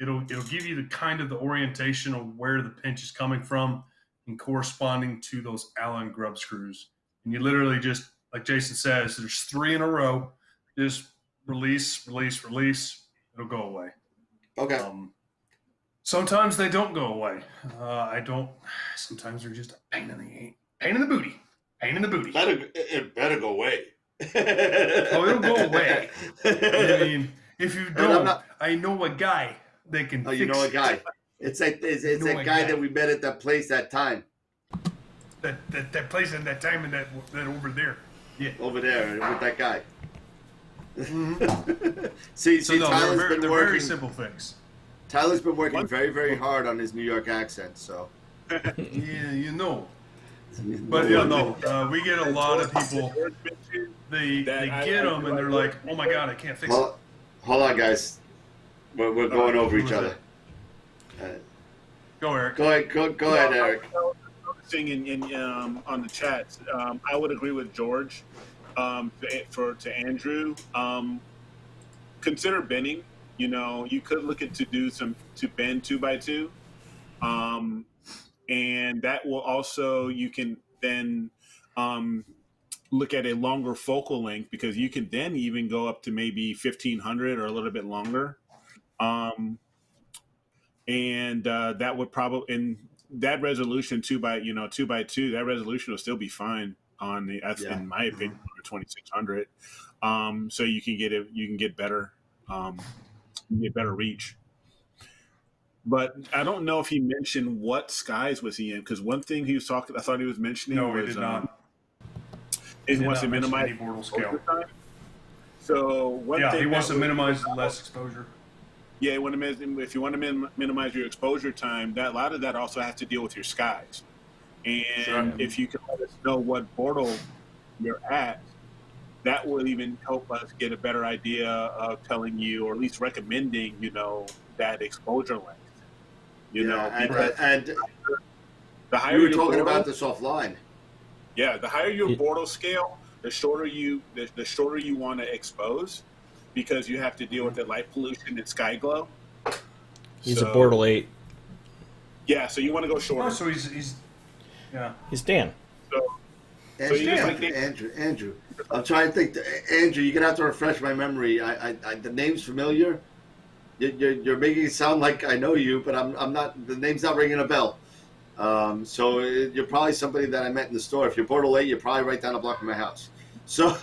It'll give you the kind of the orientation of where the pinch is coming from and corresponding to those Allen grub screws. And you literally just, like Jason says, there's 3 in a row. Just release, release, release. It'll go away.
Okay.
Sometimes they don't go away. I don't. Sometimes they're just a pain in the booty. Pain in the booty.
It better go away.
Oh, it'll go away. I mean, if you don't, I know a guy that can.
Oh, you know a guy. It's that guy that we met at that place that time.
That place and that time and that over there. Yeah.
Over there with that guy.
Mm-hmm.
see,
so no,
Tyler's
they're
been working.
Very simple things.
Tyler's been working very, very hard on his New York accent, so.
Yeah, you know. But yeah, no, we get a lot of people. They get them and they're like, "Oh my god, I can't fix it."
Hold on, guys. We're going over each other.
Go, Eric.
Go ahead, Eric.
In on the chat, I would agree with George. To Andrew, consider bending. You know, you could look at to bend 2x2, and that will also, you can then look at a longer focal length, because you can then even go up to maybe 1500 or a little bit longer, and that would probably, in that resolution 2x2, that resolution will still be fine on the, in my opinion, 2600. So you can get better. Get better reach. But I don't know if he mentioned what skies was he in, because one thing he was talking, I thought he was mentioning was,
he did not.
He wants to minimize
border scale.
So
he wants to minimize the less exposure.
Yeah, if you want to minimize your exposure time, a lot of that also has to deal with your skies. And if you can let us know what portal you're at, that will even help us get a better idea of telling you, or at least recommending, that exposure length.
And
the higher
we were talking about this offline.
Yeah, the higher your border scale, the shorter you want to expose, because you have to deal with the light pollution and sky glow.
He's a Bortle 8.
Yeah, so you want to go shorter.
Oh, so he's
Dan.
Andrew. I'm trying to think. Andrew, you're gonna have to refresh my memory. The name's familiar. You're making it sound like I know you, but I'm not. The name's not ringing a bell. So you're probably somebody that I met in the store. If you're Bortle 8, you're probably right down the block from my house. So
like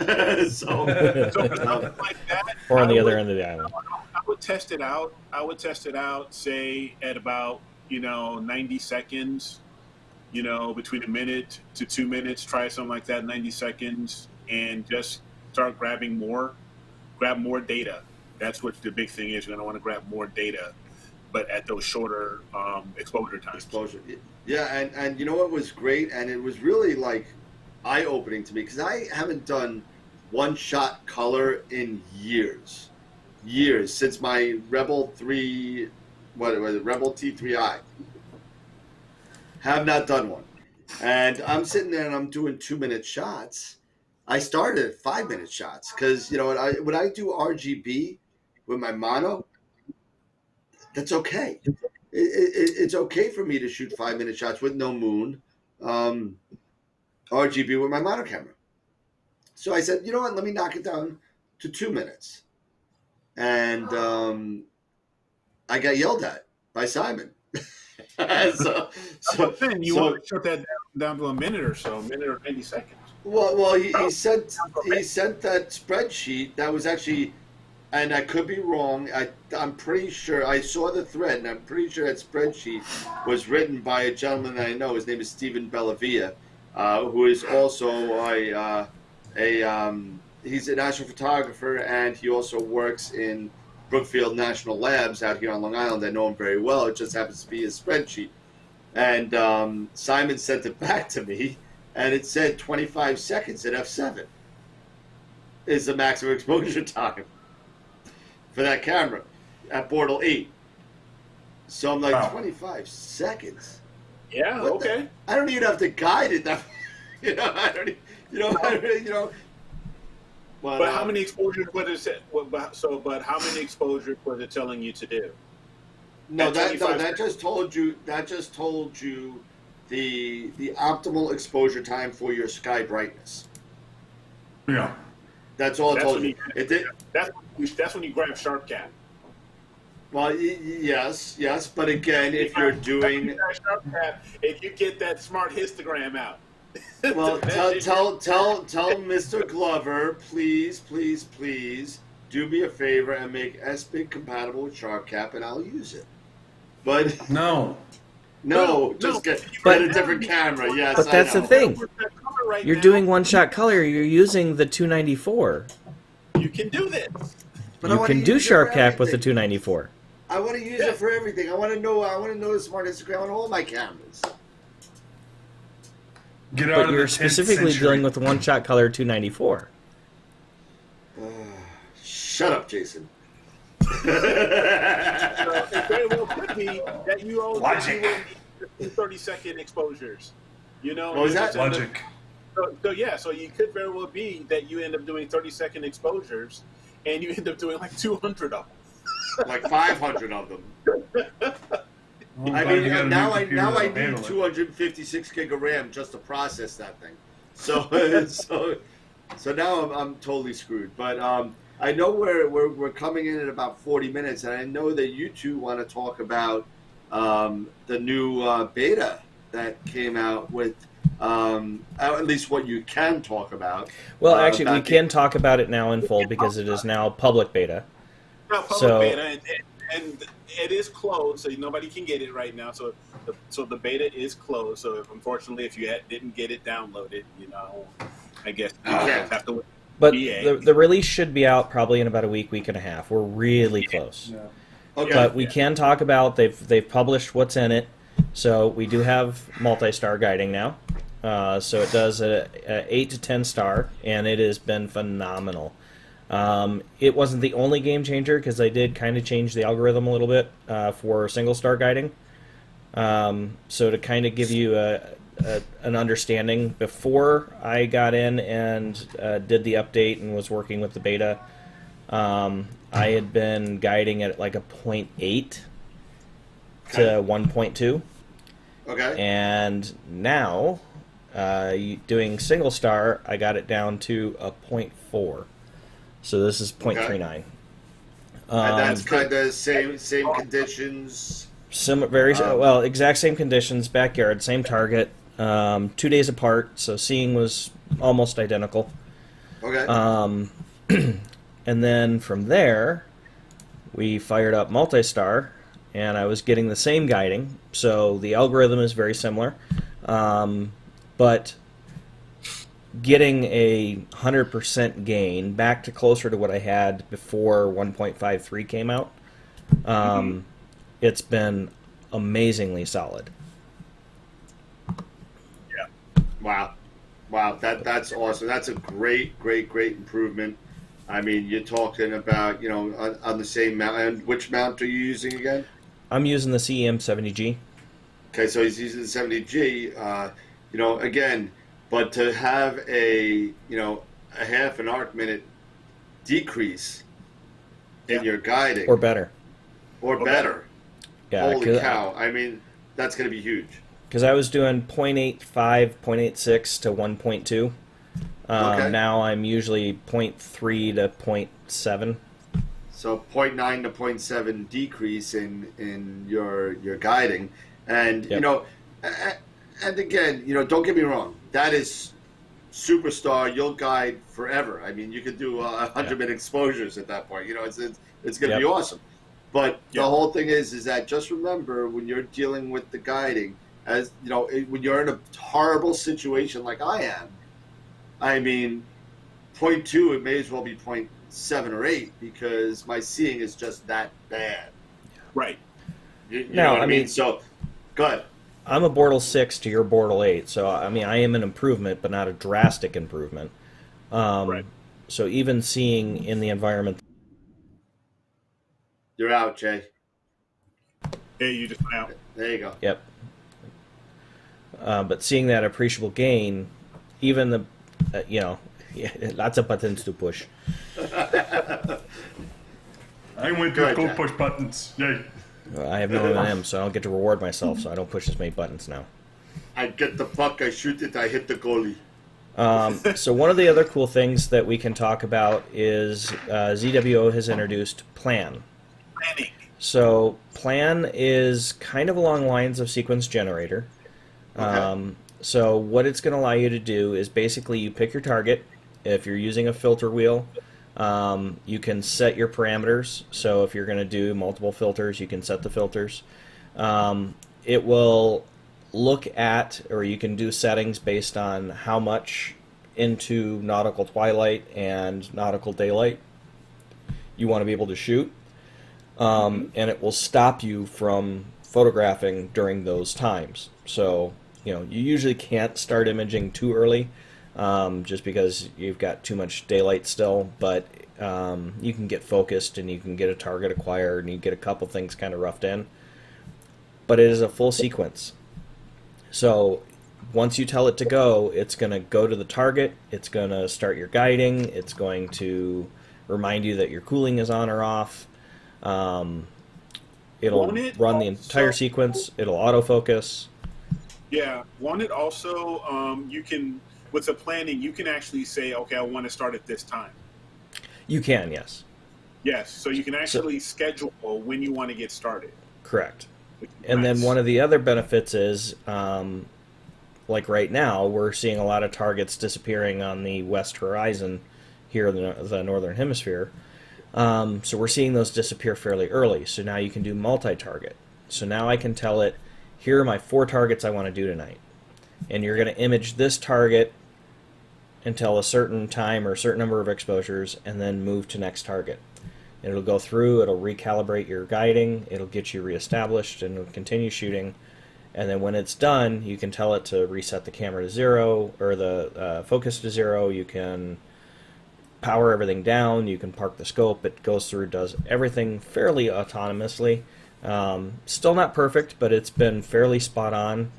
that,
or on the other end of the island.
I would test it out. Say at about 90 seconds. Between a minute to 2 minutes, try something like that, 90 seconds, and just start grab more data. That's what the big thing is. You're going to want to grab more data, but at those shorter exposure times.
Yeah, and you know what was great? And it was really like eye-opening to me, because I haven't done one-shot color in years, since my Rebel 3, what was it, Rebel T3i. Have not done one. And I'm sitting there and I'm doing 2-minute shots. I started at 5-minute shots because, when I do RGB with my mono, that's okay. It's okay for me to shoot 5-minute shots with no moon, RGB with my mono camera. So I said, you know what, let me knock it down to 2 minutes. And I got yelled at by Simon. so
you want to shut that down to a minute or 90 seconds.
Well, he sent that spreadsheet that was actually, and I could be wrong. I'm pretty sure I saw the thread, and I'm pretty sure that spreadsheet was written by a gentleman that I know. His name is Stephen Bellavia, who is also he's an astrophotographer, and he also works in Brookfield National Labs out here on Long Island. I know him very well. It just happens to be his spreadsheet. And Simon sent it back to me, and it said 25 seconds at f7 is the maximum exposure time for that camera at Bortle 8. So I'm like,
Wow.
25 seconds?
Yeah.
What
Okay.
I don't even have to guide it. That, I don't.
But how many exposures was it? But how many exposures was it telling you to do?
No,
At
that
25
just told you. That just told you the optimal exposure time for your sky brightness.
Yeah.
That's all it
That's
told
when
you. It did.
That's when you grab Sharp Cap.
Well, yes, but again, if you're doing,
If you get that smart histogram out.
well, tell Mr. Glover, please, do me a favor and make SBIG compatible with SharpCap, and I'll use it. But
No.
just get
But-
a different camera. Yes,
But that's
I
the
know.
thing.
Right
You're
now,
doing one-shot color. You're using the 294.
You can do this.
But I
You
wanna
can do
use it for
sharp cap with the
everything.
294.
I want to use it for everything. I want to know the smart histogram on all my cameras.
Get out
But
of
you're
the 10th
specifically
century.
dealing with one-shot color 294.
Shut up, Jason.
It very well could be that you only
Logic.
do 30-second exposures.
What was that?
Logic.
So you could very well be that you end up doing 30-second exposures, and you end up doing like 200 of them.
Like 500 of them.
Well,
I
glad you
mean,
got a new
now I
computer that'll
need
handle it.
256 gig of RAM just to process that thing. So so now I'm totally screwed. But I know we're coming in at about 40 minutes, and I know that you two want to talk about the new beta that came out with. At least what you can talk about.
Well, actually, we
about
can talk about it now in full because it is now public beta.
Now, public
So-
beta, and it is closed, so nobody can get it right now. So the beta is closed. So unfortunately, if you didn't get it downloaded, I guess you
Yeah.
have to wait.
But
EA.
the release should be out probably in about a week and a half. We're really close.
Yeah.
Okay.
But we can talk about they've published what's in it. So we do have multi-star guiding now. So it does a 8 to 10 star, and it has been phenomenal. It wasn't the only game changer because I did kind of change the algorithm a little bit for single star guiding. So to kind of give you an understanding, before I got in and did the update and was working with the beta, I had been guiding at like a 0.8 to 1.2.
Okay.
And now, doing single star, I got it down to a 0.4. So this is 0.39.
And that's kind of same conditions.
Well, exact same conditions, backyard, same target, 2 days apart, so seeing was almost identical.
Okay.
And then from there, we fired up multi-star, and I was getting the same guiding, so the algorithm is very similar, but getting a 100% gain back to closer to what I had before 1.53 came out, it's been amazingly solid.
Wow, that's awesome. That's a great improvement. I mean, you're talking about, on the same mount. And which mount are you using again?
I'm using the CEM 70G.
Okay, so he's using the 70G. Again, but to have a half an arc minute decrease in your guiding
Or better.
or better.
Yeah,
Holy cow! I mean, that's going to be huge.
Because I was doing 0.85, 0.86 to 1.2.
Okay.
Now I'm usually 0.3 to 0.7.
So 0.9 to 0.7 decrease in your guiding, and
Yep.
and again, don't get me wrong, that is superstar. You'll guide forever. I mean, you could do 100-minute exposures at that point. It's going to be
Yep.
awesome. But the
Yep.
whole thing is that just remember when you're dealing with the guiding, as when you're in a horrible situation like I am, I mean, 0.2, it may as well be 0.7 or 8 because my seeing is just that bad.
Right.
You
No,
know what
I
I mean?
mean-
So, go ahead.
I'm a Bortle 6 to your Bortle 8, so I mean I am an improvement, but not a drastic improvement.
Right.
So even seeing in the environment,
You're out, Jay.
Hey, you just went out.
There you go.
yep. But seeing that appreciable gain, even the, you know, yeah, lots of buttons to push.
I went
Good,
to go
Jack.
push buttons. Yay.
I have no M&M, so I don't get to reward myself, so I don't push as many buttons now.
I get the puck, I shoot it, I hit the goalie.
So one of the other cool things that we can talk about is ZWO has introduced Plan.
Planning.
So Plan is kind of along lines of Sequence Generator.
Okay.
So what it's going to allow you to do is basically you pick your target. If you're using a filter wheel, you can set your parameters. So if you're going to do multiple filters, you can set the filters. It will look at, or you can do settings based on how much into nautical twilight and nautical daylight you want to be able to shoot. And it will stop you from photographing during those times. So, you know, you usually can't start imaging too early, just because you've got too much daylight still, but you can get focused and you can get a target acquired and you get a couple things kind of roughed in. But it is a full sequence. So once you tell it to go, it's going to go to the target, it's going to start your guiding, it's going to remind you that your cooling is on or off. It'll
Won't it
run the entire
also-
sequence, it'll autofocus.
Yeah. Want it also? You can, with the planning, you can actually say, okay, I want to start at this time.
You can, yes.
Yes. So you can actually schedule when you want to get started.
Correct.
which is
And then
nice.
one of the other benefits is, like right now, we're seeing a lot of targets disappearing on the west horizon here in the northern hemisphere. So we're seeing those disappear fairly early. So now you can do multi-target. So now I can tell it, here are my 4 targets I want to do tonight. And you're going to image this target until a certain time or a certain number of exposures, and then move to next target. And it'll go through, it'll recalibrate your guiding, it'll get you reestablished, and it'll continue shooting. And then when it's done, you can tell it to reset the camera to 0, or the focus to 0. You can power everything down, you can park the scope. It goes through, does everything fairly autonomously. Still not perfect, but it's been fairly spot on.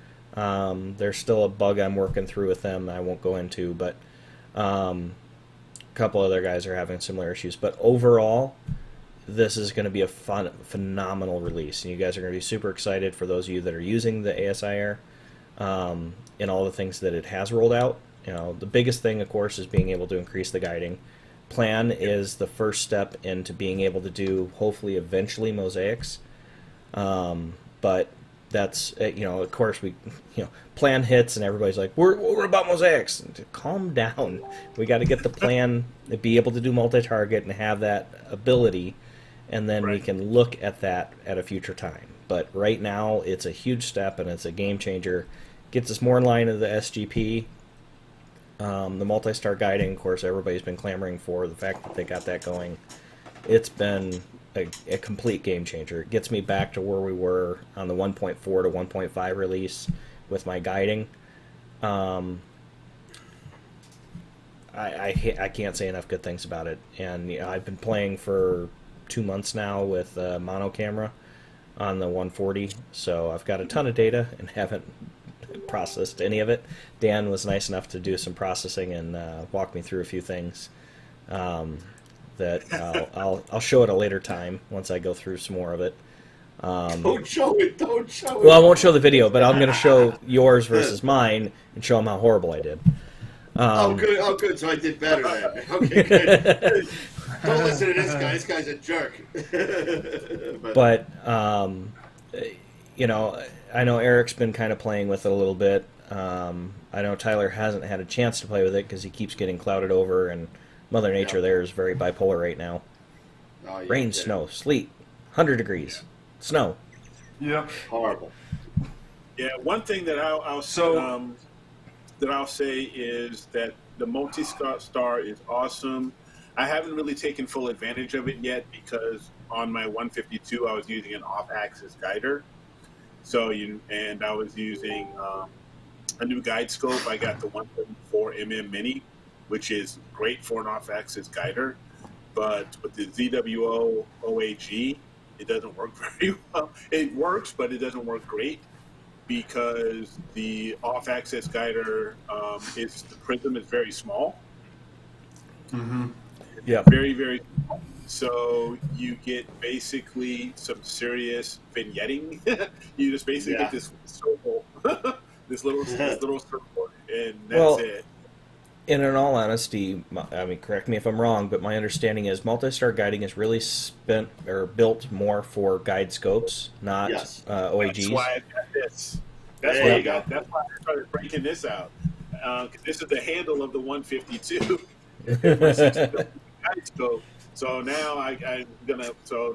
There's still a bug I'm working through with them I won't go into, but a couple other guys are having similar issues. But overall, this is going to be a phenomenal release, and you guys are going to be super excited for those of you that are using the ASIR and all the things that it has rolled out. You know, the biggest thing, of course, is being able to increase the guiding. Plan is the first step into being able to do, hopefully, eventually, mosaics. But that's, you know, of course, plan hits and everybody's like, we're about mosaics. Calm down. We got to get the plan to be able to do multi-target and have that ability, and then we can look at that at a future time. But right now, it's a huge step and it's a game changer. Gets us more in line with the SGP. The multi-star guiding, of course, everybody's been clamoring for. The fact that they got that going, it's been a complete game changer. It gets me back to where we were on the 1.4 to 1.5 release with my guiding. I can't say enough good things about it. And you know, I've been playing for 2 months now with mono camera on the 140, so I've got a ton of data and haven't processed any of it. Dan was nice enough to do some processing and walk me through a few things that I'll show at a later time once I go through some more of it.
Don't show it. Don't show it.
Well, I won't show the video, but I'm going to show yours versus mine and show them how horrible I did.
Oh, good. Oh, good. So I did better then. Okay, good. Don't listen to this guy. This guy's a jerk.
But you know, I know Eric's been kind of playing with it a little bit. I know Tyler hasn't had a chance to play with it because he keeps getting clouded over, and Mother Nature there is very bipolar right now.
Oh, yeah,
Rain,
yeah.
snow, sleet, 100 degrees, snow.
Yep.
Horrible.
Yeah, one thing that I'll say is that the multi-star is awesome. I haven't really taken full advantage of it yet because on my 152 I was using an off-axis guider. And I was using a new guide scope. I got the 134 Mini, which is great for an off-axis guider, but with the ZWO OAG, it doesn't work very well. It works, but it doesn't work great because the off-axis guider the prism is very small.
Mm-hmm.
Yeah.
Very, very small. So you get basically some serious vignetting. You just basically get this circle, this little circle, and that's it.
In all honesty, I mean, correct me if I'm wrong, but my understanding is multi-star guiding is really built more for guide scopes, not OAGs.
That's why I got this. That's why I started breaking this out. This is the handle of the 152. Guide scope. So now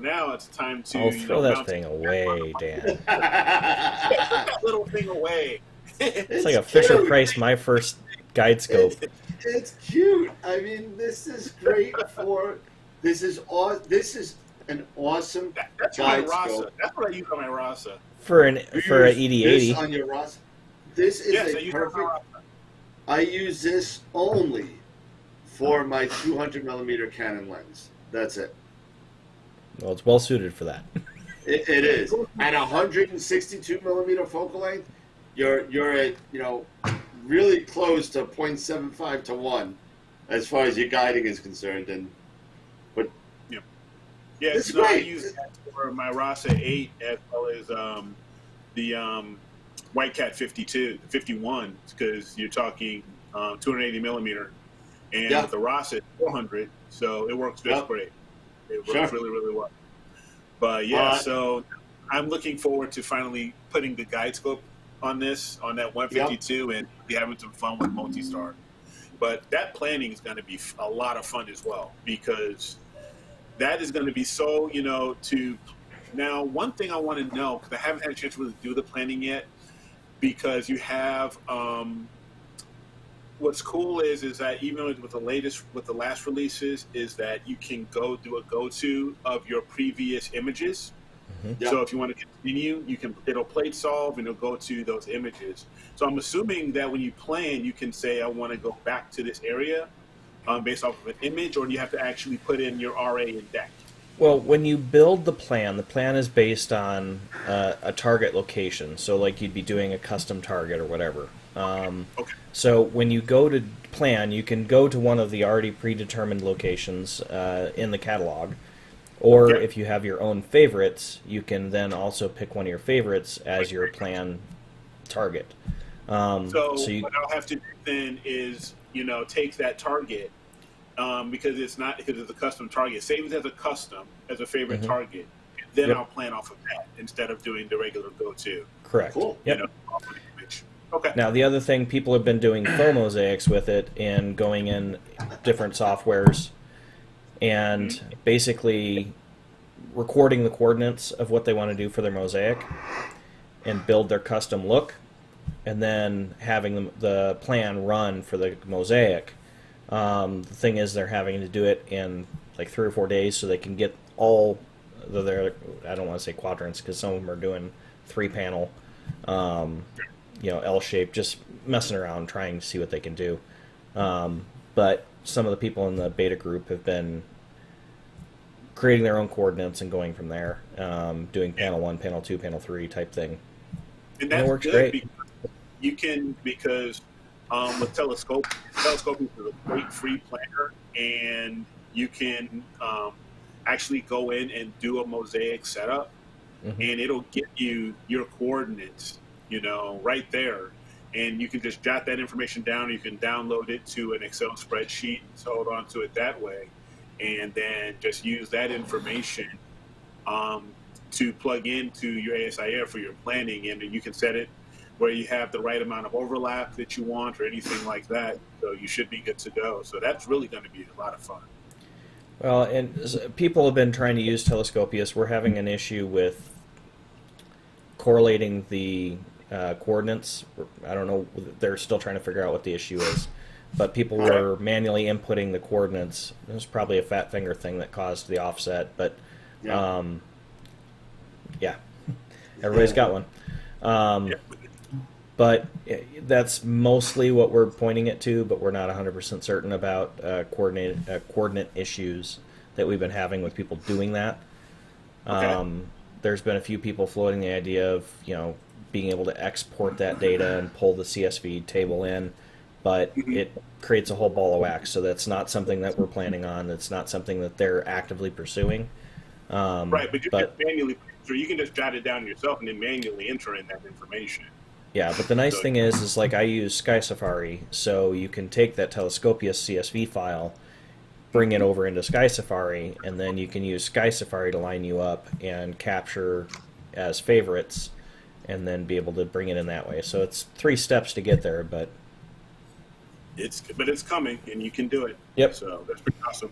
now it's time to.
Oh, throw that thing away, Dan.
Put that little thing away.
It's like a Fisher Price My First guide scope.
It's cute. I mean, this is great for. This is an awesome
That's
guide
my Rasa.
scope.
That's what I use on my Rasa.
For an ED80.
This on your Rasa. This is
Yes, I use it on my
perfect.
Rasa.
I use this only for my 200 millimeter Canon lens. That's it.
Well, it's well suited for that.
It is. At 162 millimeter focal length, you're at really close to 0.75 to 1 as far as your guiding is concerned. It's
So I
great.
use that for my Rasa 8 as well as the White Cat 51, because you're talking 280 millimeter, and with the Rasa it's 400, so it works just great. It works really, really well. But so I'm looking forward to finally putting the guide scope on that 152 and be having some fun with multi-star. But that planning is going to be a lot of fun as well, because that is going to be so, now one thing I want to know, because I haven't had a chance to really do the planning yet, because you have, what's cool is that even with the last releases, is that you can do a go-to of your previous images.
Mm-hmm.
So if you want to continue, it'll plate solve and it'll go to those images. So I'm assuming that when you plan, you can say, I want to go back to this area based off of an image, or do you have to actually put in your RA and deck?
Well, when you build the plan is based on a target location. So like you'd be doing a custom target or whatever.
Okay.
So when you go to plan, you can go to one of the already predetermined locations in the catalog. Or if you have your own favorites, you can then also pick one of your favorites as your plan target.
What I'll have to do then is, take that target, because it's a custom target. Save it as a favorite target. Then I'll plan off of that instead of doing the regular go-to.
Correct.
Cool.
Yep.
Off of the image. Okay.
Now, the other thing, people have been doing faux mosaics with it and going in different softwares and basically recording the coordinates of what they want to do for their mosaic and build their custom look, and then having the plan run for the mosaic. The thing is, they're having to do it in like 3 or 4 days so they can get all their, I don't want to say quadrants, because some of them are doing 3-panel, L-shape, just messing around trying to see what they can do. But some of the people in the beta group have been creating their own coordinates and going from there, doing panel 1, panel 2, panel 3 type thing.
And that
works great.
Because with telescoping is a great free planner, and you can actually go in and do a mosaic setup, and it'll give you your coordinates, right there. And you can just jot that information down. You can download it to an Excel spreadsheet and hold on to it that way. And then just use that information to plug into your ASIF for your planning. And then you can set it where you have the right amount of overlap that you want or anything like that. So you should be good to go. So that's really going to be a lot of fun.
Well, and people have been trying to use Telescopius. We're having an issue with correlating the coordinates. I don't know. They're still trying to figure out what the issue is. But people were manually inputting the coordinates. It was probably a fat finger thing that caused the offset. But, everybody's got one. Um, but that's mostly what we're pointing it to, but we're not 100% certain about coordinate issues that we've been having with people doing that.
Okay.
There's been a few people floating the idea of, being able to export that data and pull the CSV table in, but it creates a whole ball of wax. So that's not something that we're planning on. It's not something that they're actively pursuing.
Right, but you can
But
manually, so you can just jot it down yourself and then manually enter in that information.
yeah, but the nice
So
thing is like I use Sky Safari, so you can take that Telescopius CSV file, bring it over into Sky Safari, and then you can use Sky Safari to line you up and capture as favorites, and then be able to bring it in that way. So it's 3 steps to get there, but
it's coming, and you can do it.
Yep.
So that's pretty awesome.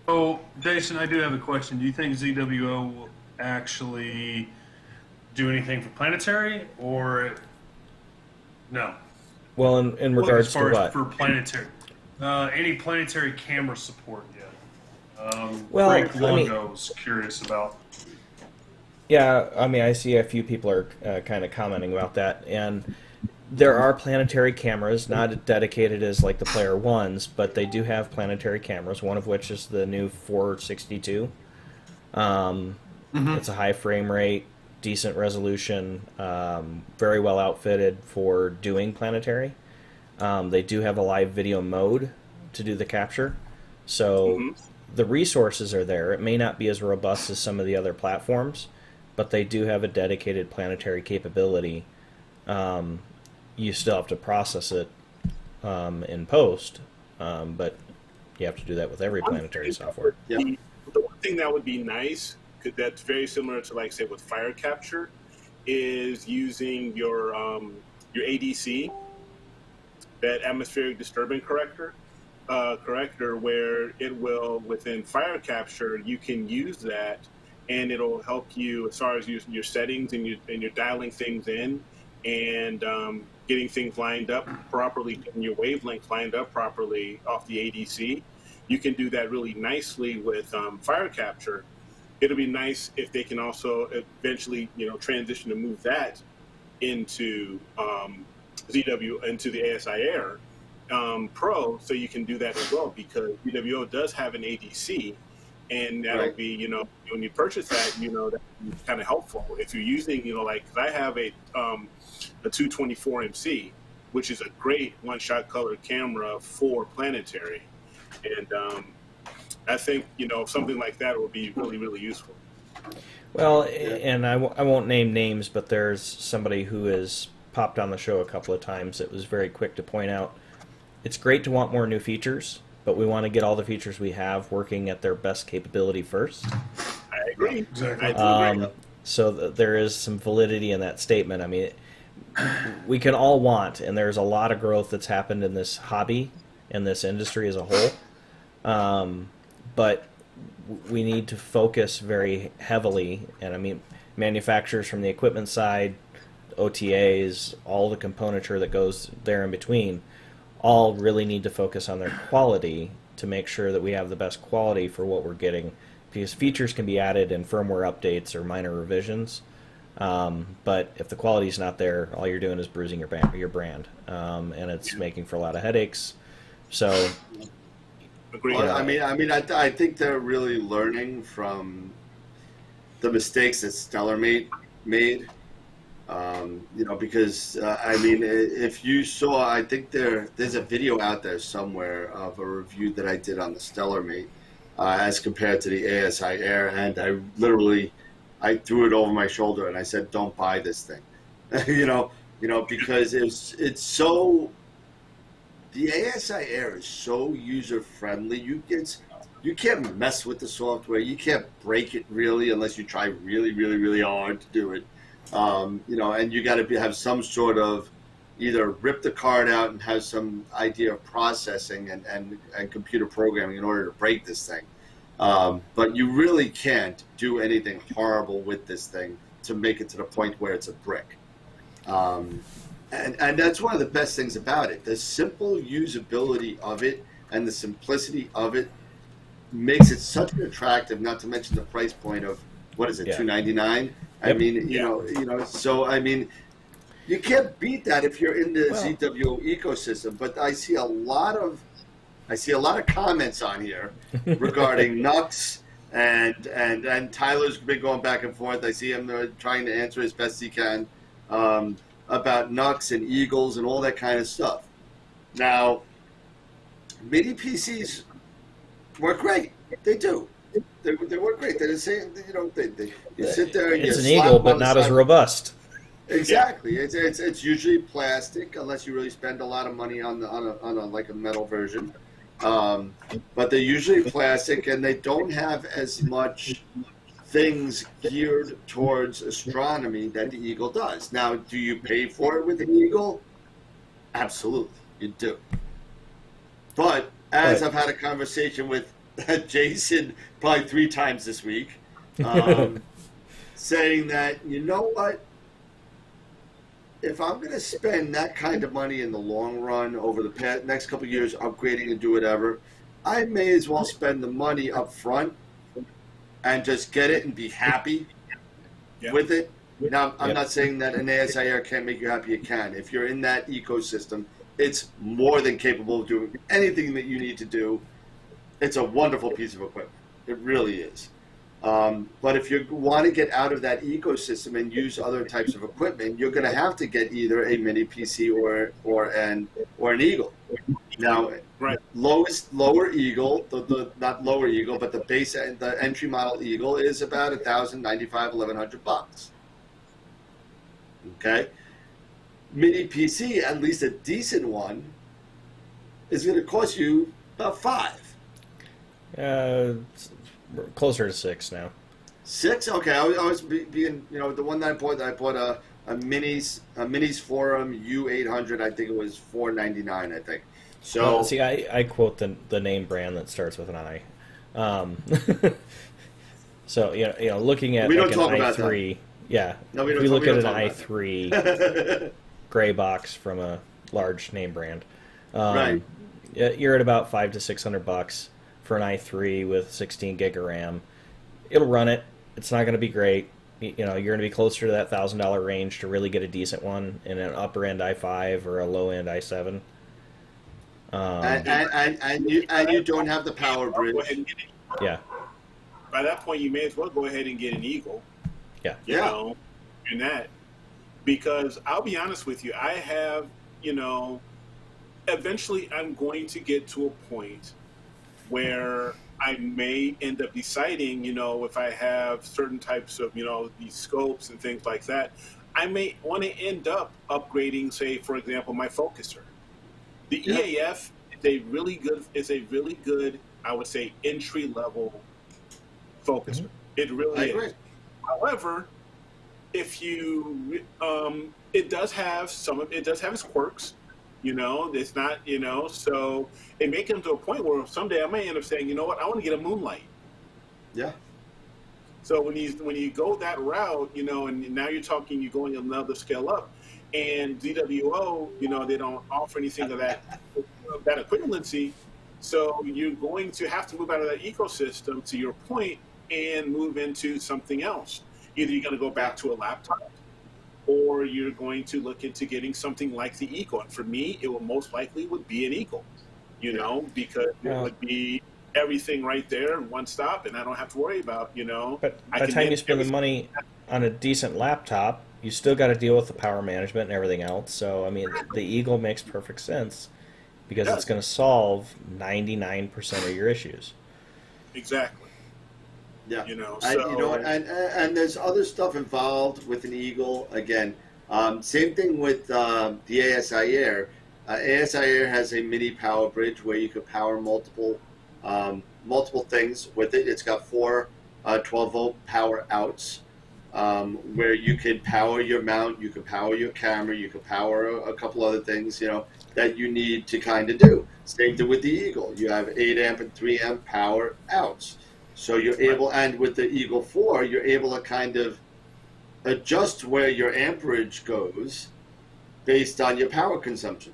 So, Jason, I do have a question. Do you think ZWO will actually do anything for planetary, or no?
well, in
Like,
regards
as
to
far as
what?
for planetary, any planetary camera support yet?
Well,
Frank
I mean-
Longo was curious about.
Yeah, I mean, I see a few people are kind of commenting about that, and there are planetary cameras, not dedicated as like the Player Ones, but they do have planetary cameras. One of which is the new 462. It's a high frame rate, decent resolution, very well outfitted for doing planetary. They do have a live video mode to do the capture, so the resources are there. It may not be as robust as some of the other platforms, but they do have a dedicated planetary capability. You still have to process it in post, but you have to do that with every planetary software.
Yeah.
The one thing that would be nice, that's very similar to, like, say, with fire capture, is using your ADC, that atmospheric disturbance corrector, where it will, within fire capture, you can use that, and it'll help you as far as your settings and you're dialing things in, and getting things lined up properly, getting your wavelengths lined up properly off the ADC. You can do that really nicely with fire capture. It'll be nice if they can also eventually, transition to move that into ZW, into the ASI Air Pro, so you can do that as well, because ZWO does have an ADC, and that'll be, when you purchase that, that's kind of helpful if you're using, like, 'cause I have a 224 MC, which is a great one-shot color camera for planetary, and I think something like that will be really, really useful.
Well, and I won't name names, but there's somebody who has popped on the show a couple of times that was very quick to point out it's great to want more new features, but we want to get all the features we have working at their best capability first.
I agree.
Exactly.
I do agree.
So there is some validity in that statement. I mean, we can all want, and there's a lot of growth that's happened in this hobby, in this industry as a whole. But we need to focus very heavily, and I mean, manufacturers from the equipment side, OTAs, all the componentry that goes there in between, all really need to focus on their quality to make sure that we have the best quality for what we're getting, because features can be added in firmware updates or minor revisions, but if the quality is not there, all you're doing is bruising your brand, and it's making for a lot of headaches. So
Agreed.
Well, I think they're really learning from the mistakes that Stellar made. Because if you saw, I think there's a video out there somewhere of a review that I did on the Stellar Mate as compared to the ASI Air, and I threw it over my shoulder and I said, "Don't buy this thing," because it's so. The ASI Air is so user friendly. You can't mess with the software. You can't break it really unless you try really, really, really hard to do it. And you got to have some sort of either rip the card out and have some idea of processing and computer programming in order to break this thing. But you really can't do anything horrible with this thing to make it to the point where it's a brick. And that's one of the best things about it. The simple usability of it and the simplicity of it makes it such an attractive, not to mention the price point of, what is it, $299? I mean, so I mean, you can't beat that if you're in the
Well-
ZWO ecosystem. But I see a lot of comments on here regarding Nux, and Tyler's been going back and forth. I see him trying to answer as best he can about Nux and Eagles and all that kind of stuff. Now, mini PCs work great. They do. They work great. They're the same. You know, you sit there and
It's
you
an
slap
Eagle,
them
but
on the
not as
side.
robust.
Exactly. It's usually plastic unless you really spend a lot of money on like a metal version. But they're usually plastic, and they don't have as much things geared towards astronomy that the Eagle does. Now, do you pay for it with an Eagle? Absolutely, you do. But as
Right.
I've had a conversation with Jason probably 3 times this week, saying that, you know what? If I'm going to spend that kind of money in the long run over the next couple of years upgrading and do whatever, I may as well spend the money up front and just get it and be happy with it. Now, I'm not saying that an ASIR can't make you happy. It can. If you're in that ecosystem, it's more than capable of doing anything that you need to do. It's a wonderful piece of equipment. It really is. But if you want to get out of that ecosystem and use other types of equipment, you're going to have to get either a mini PC or an Eagle. Now,
Right.
lower Eagle, not lower Eagle, but the entry model Eagle is about $1,095, $1,100. Okay, mini PC, at least a decent one, is going to cost you about
It's closer to 6 now.
6. Okay, I was being, the one that I bought a Minis Forum U800. I think it was $499. I think. So
Well, see, I quote the name brand that starts with an I. So looking at
We
like
don't
an
talk about
i3, yeah.
No, we
if
don't
we
talk-
look
we
at
don't
an
talk about
i3 gray box from a large name brand,
Right.
you're at about $500 to $600 for an i3 with 16 gig of RAM. It'll run it. It's not going to be great. You're going to be closer to that $1,000 range to really get a decent one in an upper end i5 or a low end i7.
And you don't have the power
Go ahead
bridge.
and get it.
Yeah,
By that point, you may as well go ahead and get an Eagle.
yeah.
You
Yeah.
know, in that. Because I'll be honest with you, I have, eventually I'm going to get to a point where I may end up deciding, if I have certain types of, these scopes and things like that, I may want to end up upgrading, say, for example, my focuser. The
Yeah.
EAF is a really good, I would say, entry level focuser. It
I
really
agree.
is. However, if you, it does have its quirks. It's not, so it may come to a point where someday I may end up saying, you know what, I want to get a Moonlight.
Yeah.
So when you go that route, and now you're going another scale up, and DWO, they don't offer anything of that equivalency. So you're going to have to move out of that ecosystem, to your point, and move into something else. Either you're going to go back to a laptop, or you're going to look into getting something like the Eagle. And for me, it will most likely would be an Eagle, because it would be everything right there in one stop, and I don't have to worry about,
But by the time you spend the money on a decent laptop, you still got to deal with the power management and everything else. So, I mean, the Eagle makes perfect sense because it's going to solve 99% of your issues.
Exactly.
Yeah.
So
And there's other stuff involved with an Eagle. Again, same thing with the ASI Air has a mini power bridge where you could power multiple things with it. It's got 4 12-volt power outs where you can power your mount, you can power your camera, you can power a couple other things, that you need to kind of do. Same thing with the Eagle. You have 8 amp and 3 amp power outs. So you're able, and with the Eagle 4, you're able to kind of adjust where your amperage goes based on your power consumption.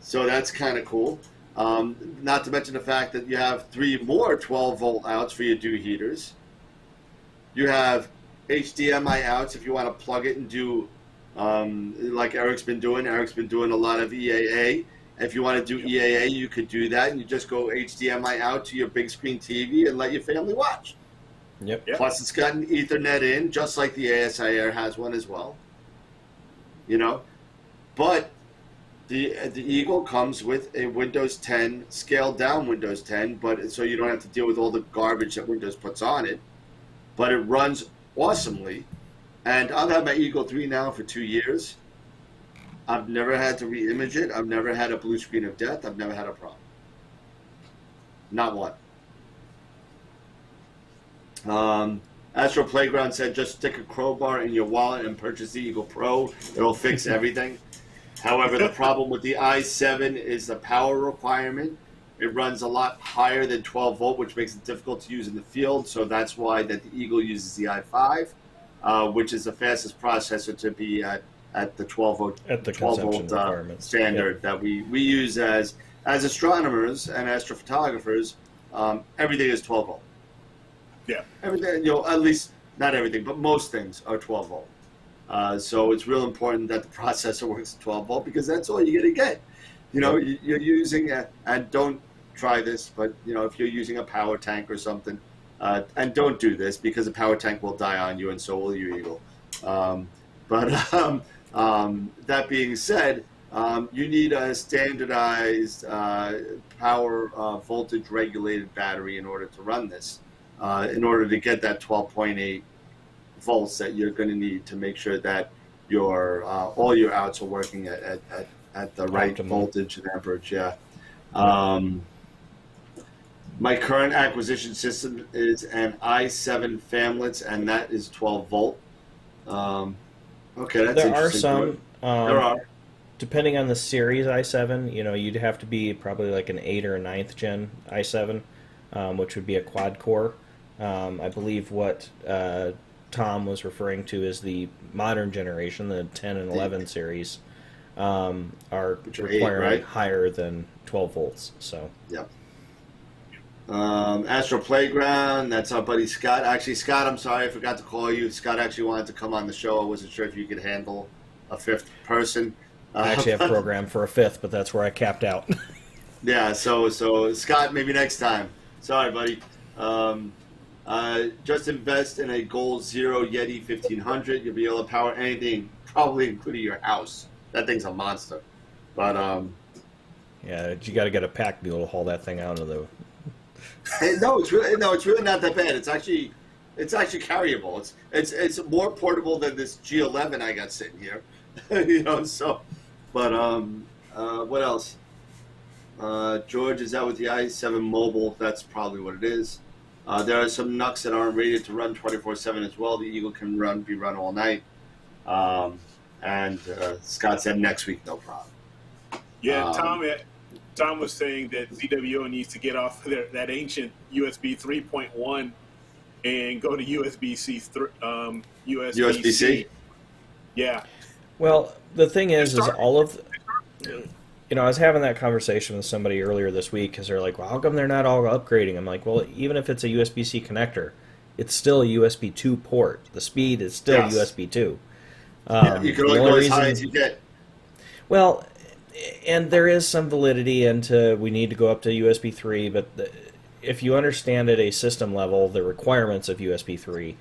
So that's kind of cool. Not to mention the fact that you have 3 more 12-volt outs for your dew heaters. You have HDMI outs if you want to plug it and do like Eric's been doing. Eric's been doing a lot of EAA. If you want to do EAA, you could do that, and you just go HDMI out to your big screen TV and let your family watch.
Yep.
Plus, it's got an Ethernet in, just like the ASI Air has one as well. You know, but the Eagle comes with a Windows 10 scaled down Windows 10, but so you don't have to deal with all the garbage that Windows puts on it. But it runs awesomely, and I've had my Eagle 3 now for 2 years. I've never had to re-image it. I've never had a blue screen of death. I've never had a problem. Not one. Astro Playground said, just stick a crowbar in your wallet and purchase the Eagle Pro. It'll fix everything. However, the problem with the i7 is the power requirement. It runs a lot higher than 12 volt, which makes it difficult to use in the field. So that's why that the Eagle uses the i5, which is the fastest processor to be at the 12 volt,
At the
12
consumption
volt
requirements.
standard that we use as astronomers and astrophotographers. Everything is 12 volt.
Yeah.
Everything, at least not everything, but most things are 12 volt. So it's real important that the processor works at 12 volt because that's all you're going to get. You're using and don't try this, but if you're using a power tank or something, and don't do this because a power tank will die on you and so will your Eagle. But that being said, you need a standardized power voltage regulated battery in order to run this, in order to get that 12.8 volts that you're going to need to make sure that your all your outs are working at the right
Optimal
voltage and amperage. Yeah. My current acquisition system is an i7 Famlets, and that is 12 volt. Okay, that's
There are
interesting.
some.
There are.
Depending on the series i7, you'd have to be probably like an 8 or a 9th gen i7, which would be a quad core. I believe what Tom was referring to is the modern generation, the 10 and 11 series, are requiring
right?
higher than 12 volts. So.
Yep. Astro Playground, that's our buddy Scott. Actually, Scott, I'm sorry, I forgot to call you. Scott actually wanted to come on the show. I wasn't sure if you could handle a fifth person.
I actually have programmed for a fifth, but that's where I capped out.
Yeah, so Scott, maybe next time. Sorry, buddy. Just invest in a Gold Zero Yeti 1500. You'll be able to power anything, probably including your house. That thing's a monster. But
yeah, you got to get a pack mule to haul that thing out of the.
no, it's really not that bad. It's actually carryable. It's more portable than this G11 I got sitting here. So. But what else? George, is that with the i7 Mobile? That's probably what it is. There are some NUCs that aren't rated to run 24/7 as well. The Eagle can be run all night. And Scott said next week, no problem.
Yeah, Tom was saying that ZWO needs to get off that ancient USB 3.1 and go to USB-C. USB-C. Yeah.
Well, the thing is all of, I was having that conversation with somebody earlier this week because they're like, well, how come they're not all upgrading? I'm like, well, even if it's a USB-C connector, it's still a USB 2 port. The speed is still USB 2.
You can only go as high as you get.
Well, and there is some validity into we need to go up to USB 3, but if you understand at a system level the requirements of USB 3,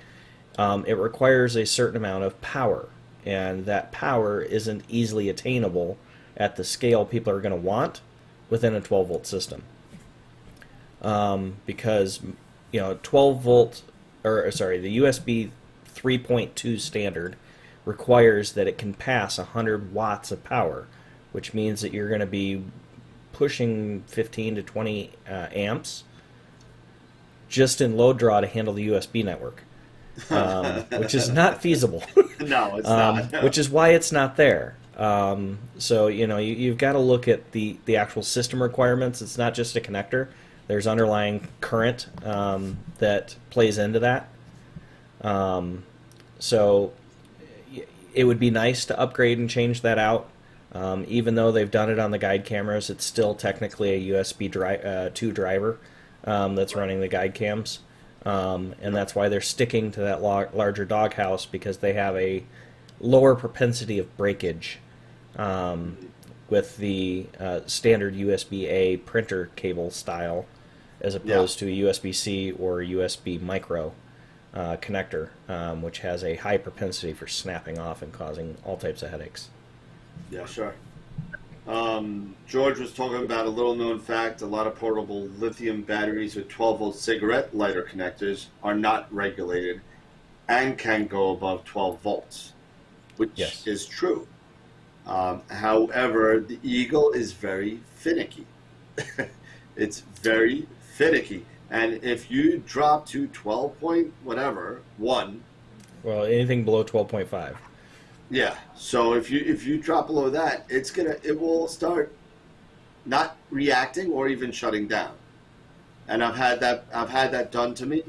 it requires a certain amount of power. And that power isn't easily attainable at the scale people are going to want within a 12 volt system. Because 12 volt, the USB 3.2 standard requires that it can pass 100 watts of power, which means that you're going to be pushing 15 to 20 amps just in load draw to handle the USB network. Which is not feasible.
No, it's not.
Which is why it's not there. So you've got to look at the actual system requirements. It's not just a connector. There's underlying current that plays into that. So it would be nice to upgrade and change that out. Even though they've done it on the guide cameras, it's still technically a USB 2 driver that's running the guide cams. And that's why they're sticking to that larger doghouse, because they have a lower propensity of breakage with the standard USB-A printer cable style, as opposed to a USB-C or USB micro connector, which has a high propensity for snapping off and causing all types of headaches.
Yeah, sure. George was talking about a little known fact. A lot of portable lithium batteries with 12-volt cigarette lighter connectors are not regulated and can go above 12 volts, which is true. However, the Eagle is very finicky. It's very finicky. And if you drop to 12 point whatever, 1.
Well, anything below 12.5.
Yeah. So if you drop below that, it will start not reacting or even shutting down. And I've had that done to me.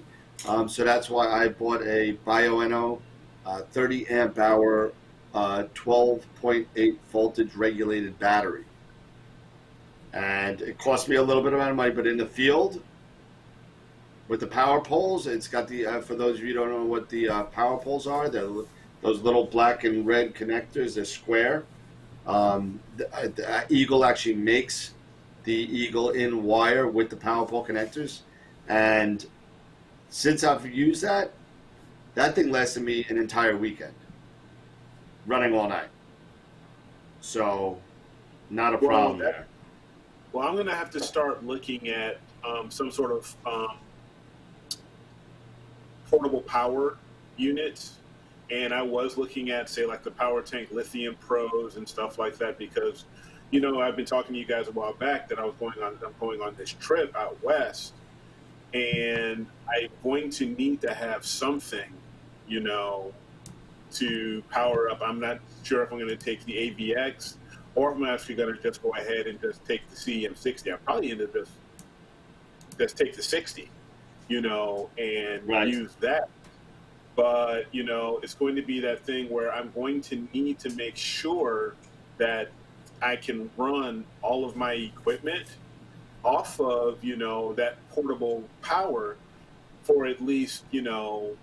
So that's why I bought a Bioenno 30 amp hour 12.8 voltage regulated battery. And it cost me a little bit of money, but in the field with the power poles, it's got the for those of you who don't know what the power poles are, they're those little black and red connectors. They're square. The Eagle actually makes the Eagle in wire with the power pole connectors, and since I've used that thing lasted me an entire weekend, running all night. So, not a problem there.
Well, I'm going to have to start looking at some sort of portable power units. And I was looking at, say, like the Power Tank Lithium Pros and stuff like that, because, you know, I've been talking to you guys a while back that I'm going on this trip out west, and I'm going to need to have something, you know, to power up. I'm not sure if I'm going to take the AVX or if I'm actually going to just go ahead and just take the CM60. I'll probably end up just take the 60, you know, and use that. But, you know, it's going to be that thing where I'm going to need to make sure that I can run all of my equipment off of, you know, that portable power for at least, you know,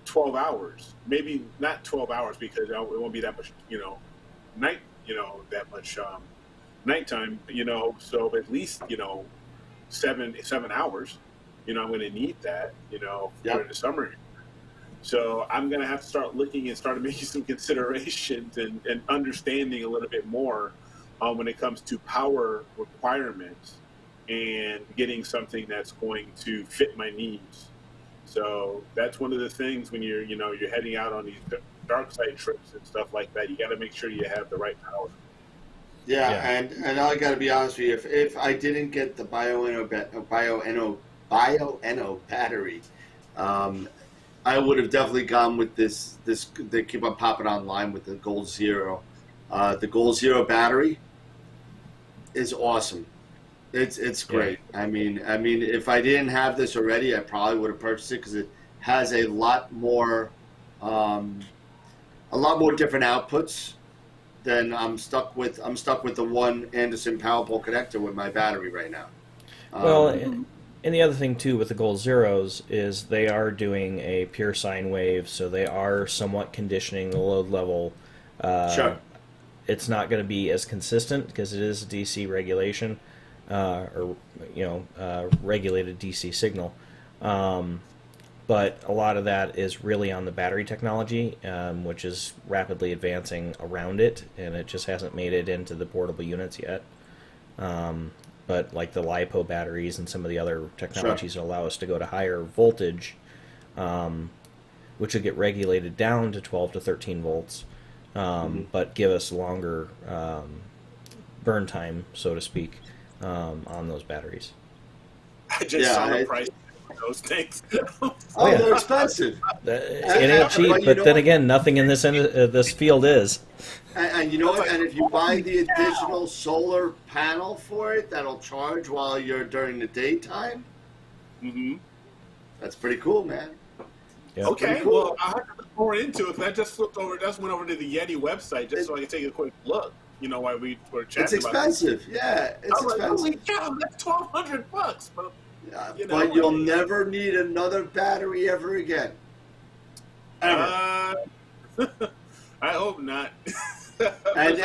12 hours. Maybe not 12 hours because it won't be that much, you know, that much nighttime, you know, so at least, you know, 7 hours, you know, I'm going to need that, you know, for the summer. So I'm going to have to start looking and start making some considerations and understanding a little bit more when it comes to power requirements and getting something that's going to fit my needs. So that's one of the things when you're heading out on these dark side trips and stuff like that. You got to make sure you have the right power.
Yeah. And I got to be honest with you, if I didn't get the Bioenno battery, I would have definitely gone with this. They keep on popping online with the Gold Zero. The Gold Zero battery is awesome. It's great. Yeah. I mean, if I didn't have this already, I probably would have purchased it because it has a lot more different outputs than I'm stuck with. I'm stuck with the one Anderson power pole connector with my battery right now.
And the other thing, too, with the Gold Zeros is they are doing a pure sine wave, so they are somewhat conditioning the load level.
Sure.
It's not going to be as consistent because it is DC regulation, regulated DC signal. But a lot of that is really on the battery technology, which is rapidly advancing around it, and it just hasn't made it into the portable units yet. But like the LiPo batteries and some of the other technologies that allow us to go to higher voltage, which will get regulated down to 12 to 13 volts, but give us longer burn time, so to speak, on those batteries.
I just saw the price of those things.
They're expensive.
It ain't cheap, but then again, nothing in this field is.
And you know what? And if you buy the additional solar panel for it, that'll charge while you're during the daytime. That's pretty cool, man.
Yeah.
Okay, cool. Well, I have to look more into it because I just went over to the Yeti website just so I could take a quick look. You know, while we were chatting.
It's expensive. Yeah, it's expensive.
Holy cow, that's $1,200. But,
but you'll never need another battery ever again. Ever.
I hope not.
And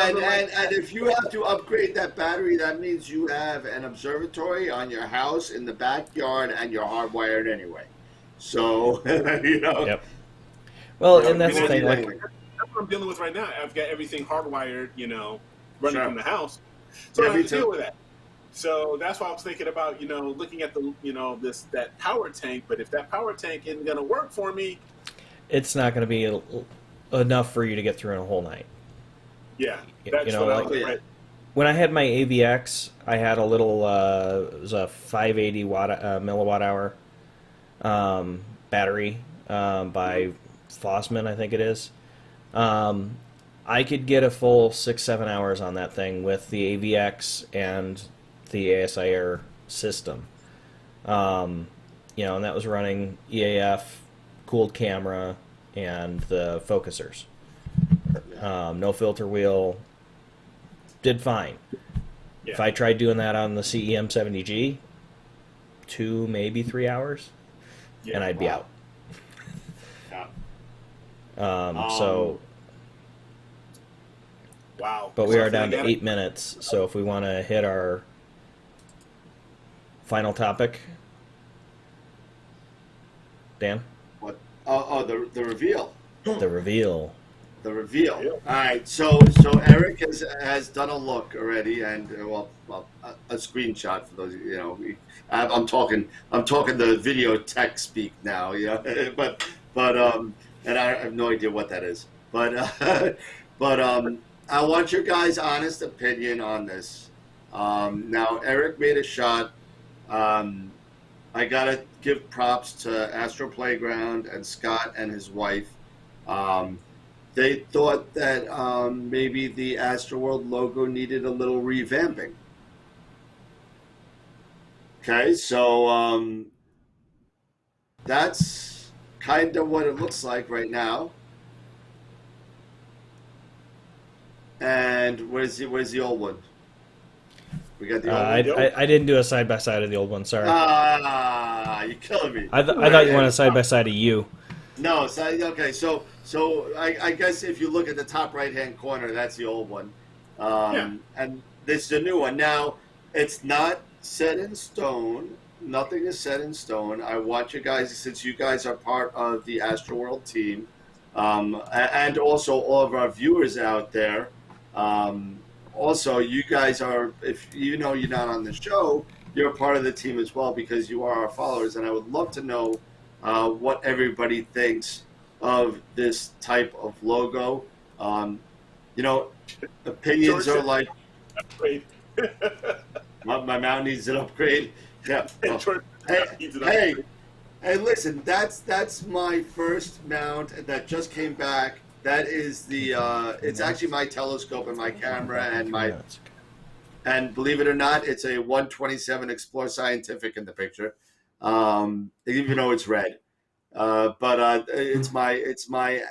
if you have to upgrade that battery, that means you have an observatory on your house in the backyard, and you're hardwired anyway. So you know.
Yep. Well,
You know,
and that's
you
the thing.
need
Like,
anything.
That's what I'm dealing with right now. I've got everything hardwired, running
Sure.
from the house, so
Yeah,
I
me
have to
too.
deal with that. So that's why I was thinking about, looking at the, that power tank. But if that power tank isn't going to work for me,
it's not going to be enough for you to get through in a whole night.
yeah,
You
that's
know,
what I
like-
was
Yeah.
right.
When I had my AVX, I had a little, it was a 580 milliwatt hour battery by Fossman, I think it is. I could get a full 6-7 hours on that thing with the AVX and the ASI Air system. And that was running EAF, cooled camera, and the focusers. No filter wheel. Did fine.
Yeah.
If I tried doing that on the CEM 70G, 2, maybe 3 hours,
Yeah.
and I'd be
Wow.
out.
Yeah.
So,
Wow.
but we
So
are
I feel
down
like
to 8 minutes. So if we want to hit our final topic, Dan,
What? Oh, the reveal.
the reveal.
The reveal.
Yeah.
All right. So Eric has done a look already, and a screenshot for those. I'm talking the video tech speak now. And I have no idea what that is. But I want your guys' honest opinion on this. Now Eric made a shot. I gotta give props to Astro Playground and Scott and his wife. They thought that maybe the AstroWorld logo needed a little revamping. Okay, so that's kind of what it looks like right now. And where's the old one? We got the old one.
I didn't do a side by side of the old one. Sorry.
You're killing me.
I thought you wanted a side by side of you.
No, okay. So I guess if you look at the top right hand corner, that's the old one, and this is the new one. Now it's not set in stone. Nothing is set in stone. I want you guys, since you guys are part of the AstroWorld team, and also all of our viewers out there. Also, you guys are, if you know you're not on the show, you're part of the team as well because you are our followers, and I would love to know what everybody thinks of this type of logo. Opinions are like,
Wait.
my mount needs an upgrade. Yeah. Oh.
George needs an
Hey,
upgrade.
hey, listen, that's my first mount that just came back. That is it's actually my telescope and my camera and believe it or not, it's a 127 Explore Scientific in the picture, even though it's red. But it's my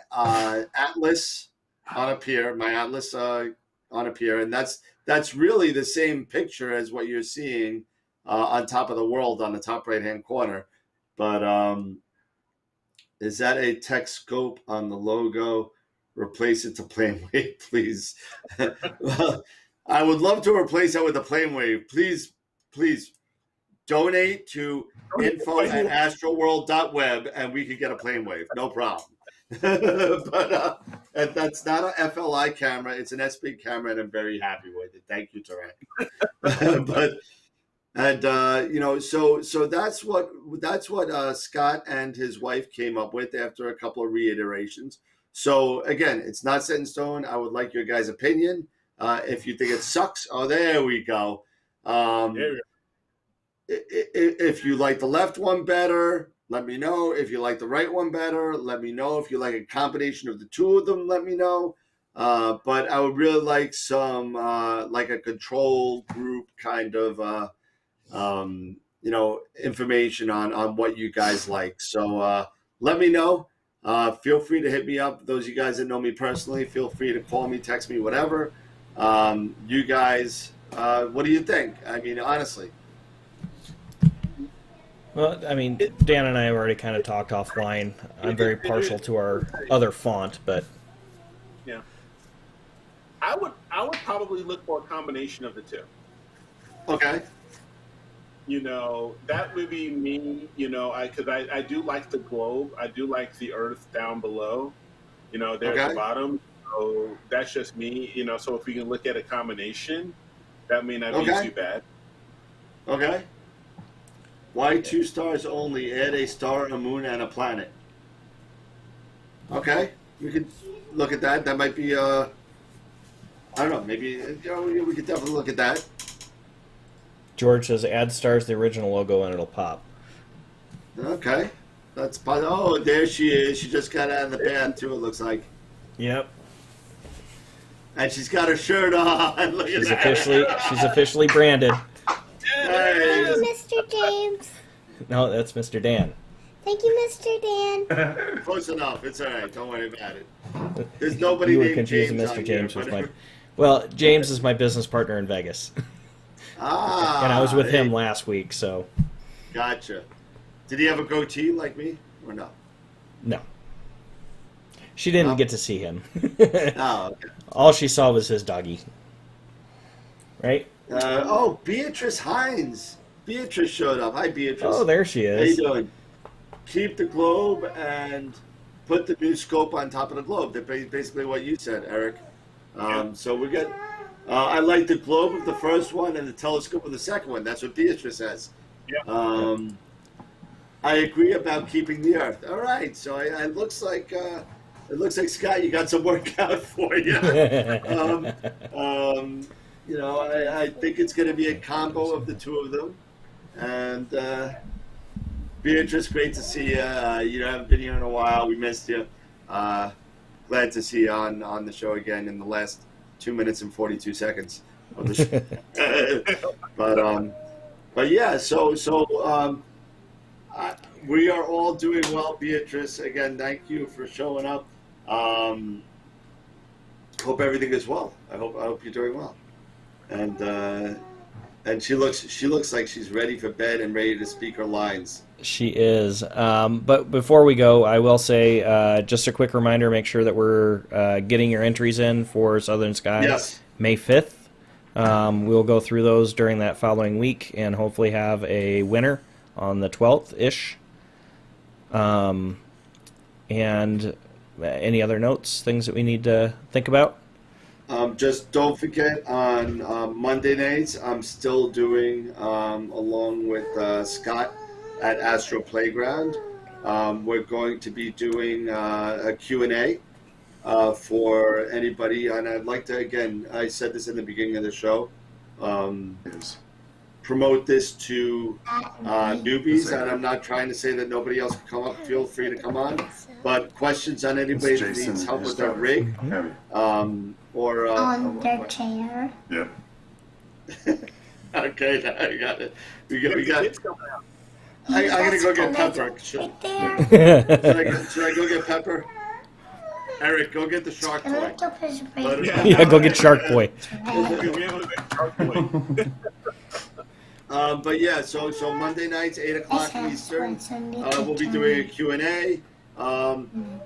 Atlas on a pier, on a pier, and that's really the same picture as what you're seeing on top of the world on the top right hand corner. But is that a tech scope on the logo? Replace it to plane wave, please. Well, I would love to replace that with a plane wave. Please donate to info@astroworld.web and we could get a plane wave. No problem. But and that's not an FLI camera. It's an SB camera, and I'm very happy with it. Thank you, Tarek. So that's what Scott and his wife came up with after a couple of reiterations. So again, it's not set in stone. I would like your guys' opinion. If you think it sucks, there we go. If you like the left one better, let me know. If you like the right one better, let me know. If you like a combination of the two of them, let me know. But I would really like some like a control group kind of information on what you guys like. So let me know. Feel free to hit me up. Those of you guys that know me personally, feel free to call me, text me, whatever. You guys, what do you think? I mean, honestly.
Well, I mean, Dan and I have already kind of talked offline. I'm very partial to our other font, but
Yeah. I would probably look for a combination of the two.
Okay.
That would be me. Because I do like the globe. I do like the Earth down below. There at the
Okay.
bottom. So that's just me. So if we can look at a combination, that may not be
Okay.
too bad.
Okay. Why 2 stars only? Add a star, a moon, and a planet. Okay. We could look at that. That might be, I don't know, maybe, we could definitely look at that.
George says, add stars the original logo and it'll pop.
Okay. Oh, there she is. She just got out of the bath, too, it looks like.
Yep.
And she's got her shirt on. Look at that.
She's officially branded.
Hey.
Thank you, Mr. James.
No, that's Mr. Dan.
Thank you, Mr. Dan.
Close enough. It's all right. Don't worry about it. There's nobody
You were
named
confusing
James
Mr.
on
James
here,
with
but-
my. Well, James is my business partner in Vegas,
Ah.
and I was with
hey.
him last week, so
Gotcha. Did he have a goatee like me, or no?
no. She didn't
No?
get to see him.
Oh, okay.
All she saw was his doggy. Right?
Beatrice Hines. Beatrice showed up. Hi, Beatrice.
Oh, there she
How you
is.
doing? Keep the globe and put the new scope on top of the globe. That's basically what you said, Eric. So we got. I like the globe of the first one and the telescope of the second one. That's what Beatrice says.
Yeah.
I agree about keeping the Earth. All right. So it looks like Scott, you got some work out for you. I think it's going to be a combo of the two of them. And Beatrice, great to see you. You haven't been here in a while. We missed you. Glad to see you on the show again in the last 2 minutes and 42 seconds of the show. but yeah, so we are all doing well, Beatrice. Again, thank you for showing up. Hope everything is well. I hope you're doing well. And she looks like she's ready for bed and ready to speak her lines.
She is. But before we go, I will say just a quick reminder, make sure that we're getting your entries in for Southern Sky
Yes.
May 5th. We'll go through those during that following week and hopefully have a winner on the 12th-ish. And any other notes, things that we need to think about?
Just don't forget on Monday nights, I'm still doing, along with Scott at Astro Playground, we're going to be doing a Q&A for anybody. And I'd like to, again, I said this in the beginning of the show, promote this to newbies. And I'm not trying to say that nobody else can come up. Feel free to come on. But questions on anybody that needs help with their rig. Or
On their chair.
Yeah.
okay, now I got it. We got.
Kids coming out.
I'm gonna go get Pepper.
Right there.
Should I go get Pepper? Eric, go get the shark
And
toy.
look up his right
Let
there.
him-
Yeah, go get Shark Boy.
Okay, we have a big shark boy.
But yeah, so Monday nights, 8 o'clock Eastern, we'll be doing a Q&A.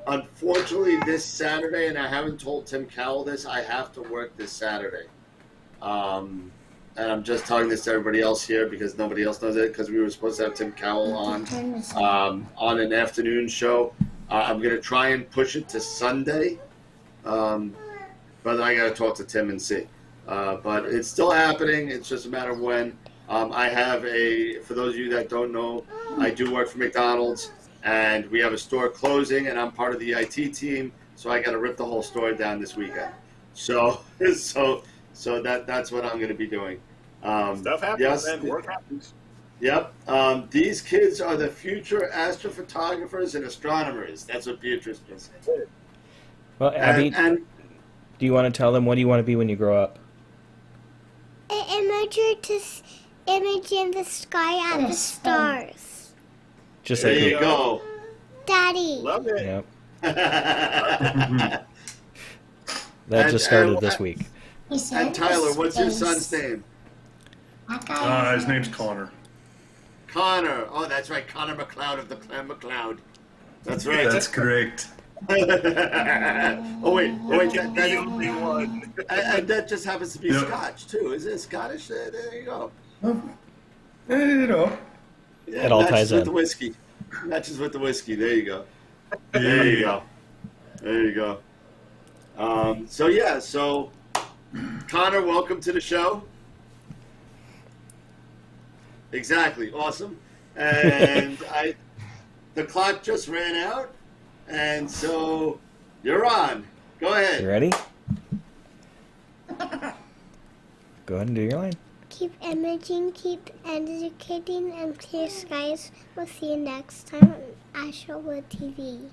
Unfortunately, this Saturday, and I haven't told Tim Cowell this, I have to work this Saturday. And I'm just telling this to everybody else here because nobody else knows it, because we were supposed to have Tim Cowell on an afternoon show. I'm going to try and push it to Sunday. But I got to talk to Tim and see. But it's still happening. It's just a matter of when. I have for those of you that don't know, I do work for McDonald's. And we have a store closing, and I'm part of the IT team, so I got to rip the whole store down this weekend. So that's what I'm going to be doing.
Stuff happens,
yes,
man. Work happens.
Yep. These kids are the future astrophotographers and astronomers. That's what Beatrice just said.
Well, Abby,
And
do you want to tell them what do you want to be when you grow up?
An imager to image in the sky at the stars.
Just
there
like
you go.
Daddy.
Love it.
Yep.
And
That just started this week.
Tyler, what's your son's name?
His name's Connor.
Connor. Oh, that's right. Connor McLeod of the Clan McLeod. That's right.
That's correct.
Oh wait, that,
The only one.
and that just happens to be
Yeah.
Scotch too. Is it Scottish? There you go.
You know.
Yeah,
It all
matches
ties
with
in.
the whiskey. Matches with the whiskey. There you go. There you go. There you go. So Connor, welcome to the show. Exactly, awesome. And the clock just ran out, and so you're on. Go ahead.
You ready? Go ahead and do your line.
Keep imaging, keep educating, and clear skies. We'll see you next time on AstroWorld TV.